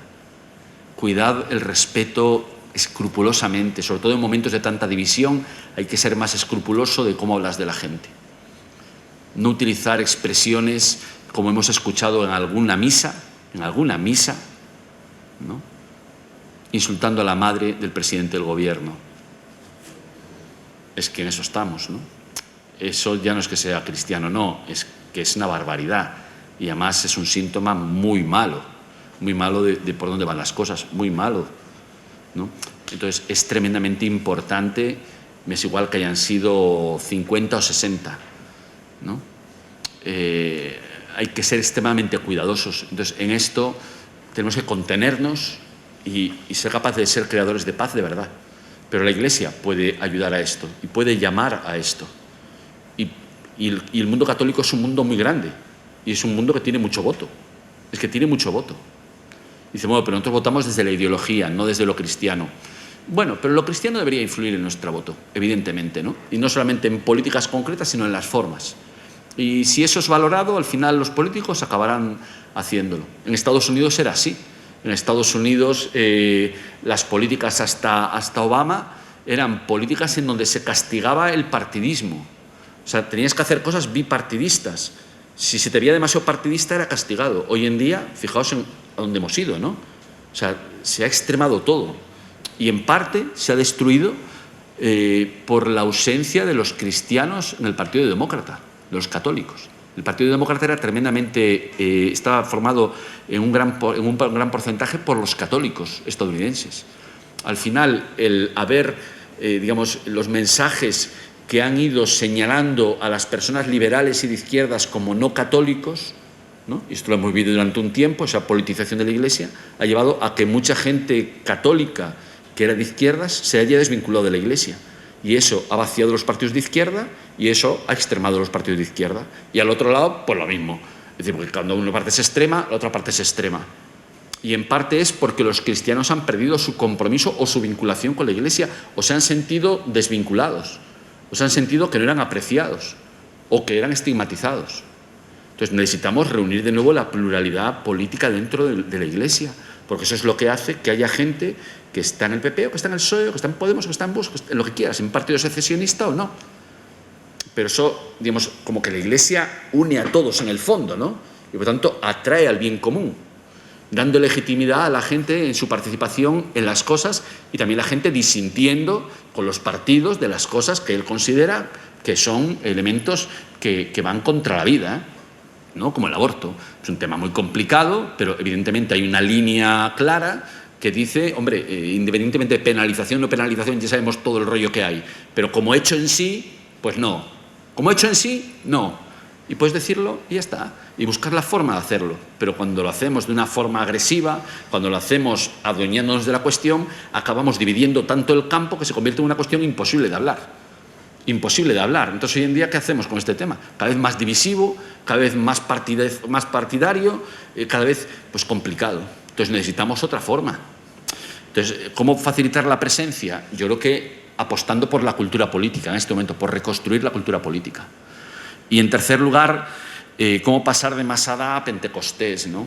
Cuidad el respeto escrupulosamente, sobre todo en momentos de tanta división, hay que ser más escrupuloso de cómo hablas de la gente. No utilizar expresiones como hemos escuchado en alguna misa, ¿no? Insultando a la madre del presidente del gobierno. Es que en eso estamos, ¿no? Eso ya no es que sea cristiano, no, es que es una barbaridad. Y además es un síntoma muy malo de por dónde van las cosas, muy malo, ¿no? Entonces es tremendamente importante, me es igual que hayan sido 50 o 60, ¿no? Hay que ser extremadamente cuidadosos. Entonces en esto tenemos que contenernos y ser capaces de ser creadores de paz de verdad. Pero la Iglesia puede ayudar a esto y puede llamar a esto. Y el mundo católico es un mundo muy grande y es un mundo que tiene mucho voto. Es que tiene mucho voto. Dice, bueno, pero nosotros votamos desde la ideología, no desde lo cristiano. Bueno, pero lo cristiano debería influir en nuestro voto, evidentemente, ¿no? Y no solamente en políticas concretas, sino en las formas. Y si eso es valorado, al final los políticos acabarán haciéndolo. En Estados Unidos era así. En Estados Unidos las políticas hasta Obama eran políticas en donde se castigaba el partidismo. O sea, tenías que hacer cosas bipartidistas. Si se te veía demasiado partidista era castigado. Hoy en día, fijaos en a dónde hemos ido, ¿no? O sea, se ha extremado todo. Y en parte se ha destruido por la ausencia de los cristianos en el Partido Demócrata, los católicos. El Partido Demócrata era tremendamente, estaba formado en un gran porcentaje por los católicos estadounidenses. Al final, el haber, digamos, los mensajes que han ido señalando a las personas liberales y de izquierdas como no católicos, ¿no? Y esto lo hemos vivido durante un tiempo, esa politización de la Iglesia ha llevado a que mucha gente católica que era de izquierdas se haya desvinculado de la Iglesia. Y eso ha vaciado los partidos de izquierda y eso ha extremado los partidos de izquierda. Y al otro lado, pues lo mismo. Es decir, porque cuando una parte es extrema, la otra parte es extrema. Y en parte es porque los cristianos han perdido su compromiso o su vinculación con la Iglesia, o se han sentido desvinculados, o se han sentido que no eran apreciados, o que eran estigmatizados. Entonces necesitamos reunir de nuevo la pluralidad política dentro de la Iglesia, porque eso es lo que hace que haya gente que está en el PP, o que está en el PSOE, o que está en Podemos, o que está en Vox, en lo que quieras, en partido secesionista o no. Pero eso, digamos, como que la Iglesia une a todos en el fondo, ¿no? Y por tanto atrae al bien común, dando legitimidad a la gente en su participación en las cosas y también la gente disintiendo con los partidos de las cosas que él considera que son elementos que van contra la vida, ¿no? Como el aborto. Es un tema muy complicado, pero evidentemente hay una línea clara que dice, hombre, independientemente de penalización o no penalización, ya sabemos todo el rollo que hay, pero como hecho en sí, pues no. Como hecho en sí, no. Y puedes decirlo y ya está. Y buscar la forma de hacerlo. Pero cuando lo hacemos de una forma agresiva, cuando lo hacemos adueñándonos de la cuestión, acabamos dividiendo tanto el campo que se convierte en una cuestión imposible de hablar. Imposible de hablar. Entonces, hoy en día, ¿qué hacemos con este tema? Cada vez más divisivo, cada vez más partidario, cada vez pues complicado. Entonces, necesitamos otra forma. Entonces, ¿cómo facilitar la presencia? Yo creo que apostando por la cultura política en este momento, por reconstruir la cultura política. Y en tercer lugar, cómo pasar de Masada a Pentecostés, ¿no?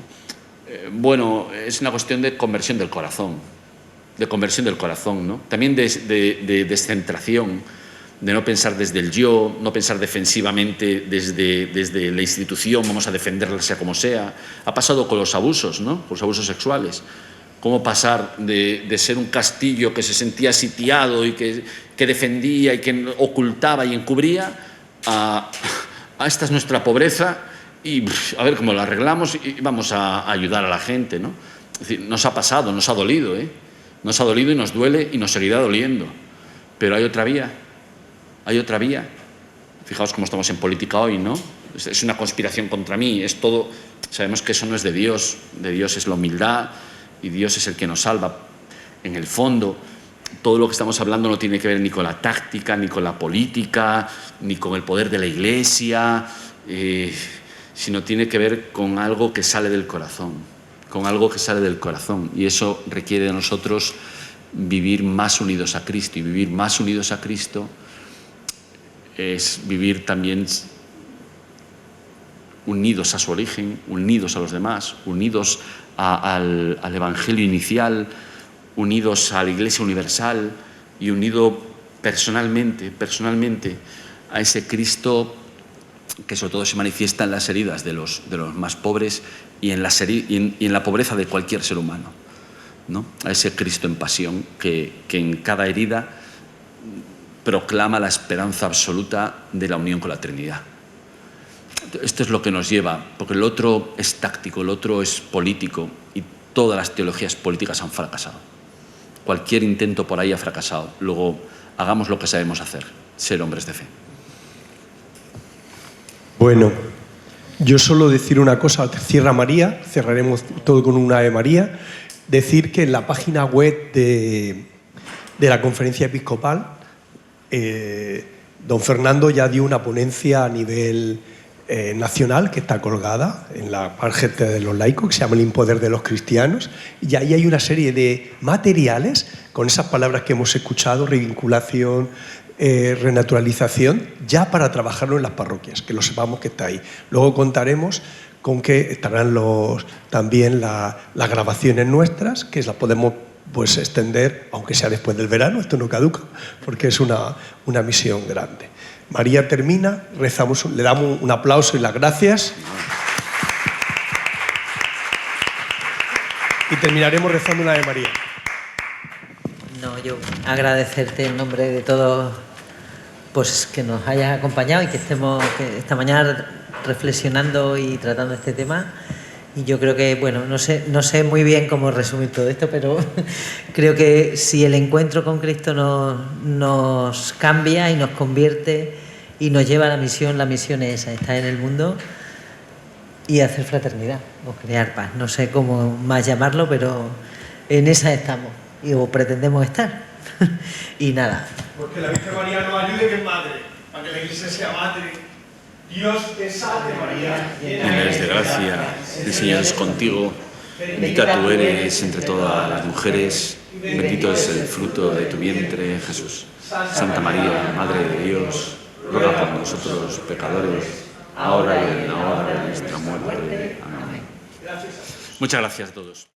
Bueno, es una cuestión de conversión del corazón, ¿no? También de descentración, de no pensar desde el yo, no pensar defensivamente desde la institución, vamos a defenderla sea como sea. Ha pasado con los abusos, ¿no? Con los abusos sexuales. Cómo pasar de ser un castillo que se sentía sitiado y que defendía y que ocultaba y encubría a esta es nuestra pobreza y a ver cómo la arreglamos y vamos a ayudar a la gente, ¿no? Es decir, nos ha pasado, nos ha dolido, ¿eh? Nos ha dolido y nos duele y nos seguirá doliendo. Pero hay otra vía. Hay otra vía. Fijaos cómo estamos en política hoy, ¿no? Es una conspiración contra mí, es todo. Sabemos que eso no es de Dios es la humildad y Dios es el que nos salva. En el fondo, todo lo que estamos hablando no tiene que ver ni con la táctica, ni con la política, ni con el poder de la Iglesia, sino tiene que ver con algo que sale del corazón, y eso requiere de nosotros vivir más unidos a Cristo, y vivir más unidos a Cristo es vivir también unidos a su origen, unidos a los demás, unidos al Evangelio inicial, unidos a la Iglesia universal y unido personalmente a ese Cristo que sobre todo se manifiesta en las heridas de los más pobres y en la pobreza de cualquier ser humano, ¿no? A ese Cristo en pasión que en cada herida proclama la esperanza absoluta de la unión con la Trinidad. Esto es lo que nos lleva, porque el otro es táctico, el otro es político y todas las teologías políticas han fracasado. Cualquier intento por ahí ha fracasado. Luego, hagamos lo que sabemos hacer, ser hombres de fe. Bueno, yo solo decir una cosa, cierra María, cerraremos todo con una Ave María, decir que en la página web de la conferencia episcopal, don Fernando ya dio una ponencia a nivel nacional que está colgada en la tarjeta de los laicos, que se llama El impoder de los cristianos, y ahí hay una serie de materiales con esas palabras que hemos escuchado, revinculación, renaturalización, ya para trabajarlo en las parroquias, que lo sepamos que está ahí. Luego contaremos con que estarán también las grabaciones nuestras, que las podemos pues extender, aunque sea después del verano, esto no caduca, porque es una misión grande. María termina, rezamos, le damos un aplauso y las gracias. Y terminaremos rezando una de María. No, yo agradecerte en nombre de todos pues que nos hayas acompañado y que estemos esta mañana reflexionando y tratando este tema. Y yo creo que, bueno, no sé muy bien cómo resumir todo esto, pero creo que si el encuentro con Cristo nos cambia y nos convierte y nos lleva a la misión es esa, estar en el mundo y hacer fraternidad o crear paz. No sé cómo más llamarlo, pero en esa estamos o pretendemos estar. Y nada. Porque la Virgen María nos ayude que es madre, para que la Iglesia sea madre. Dios te salve María, Llena eres de gracia, el Señor es contigo, bendita tú eres entre todas las mujeres, bendito es el fruto de tu vientre, Jesús. Santa María, Madre de Dios, ruega por nosotros pecadores, ahora y en la hora de nuestra muerte. Amén. Muchas gracias a todos.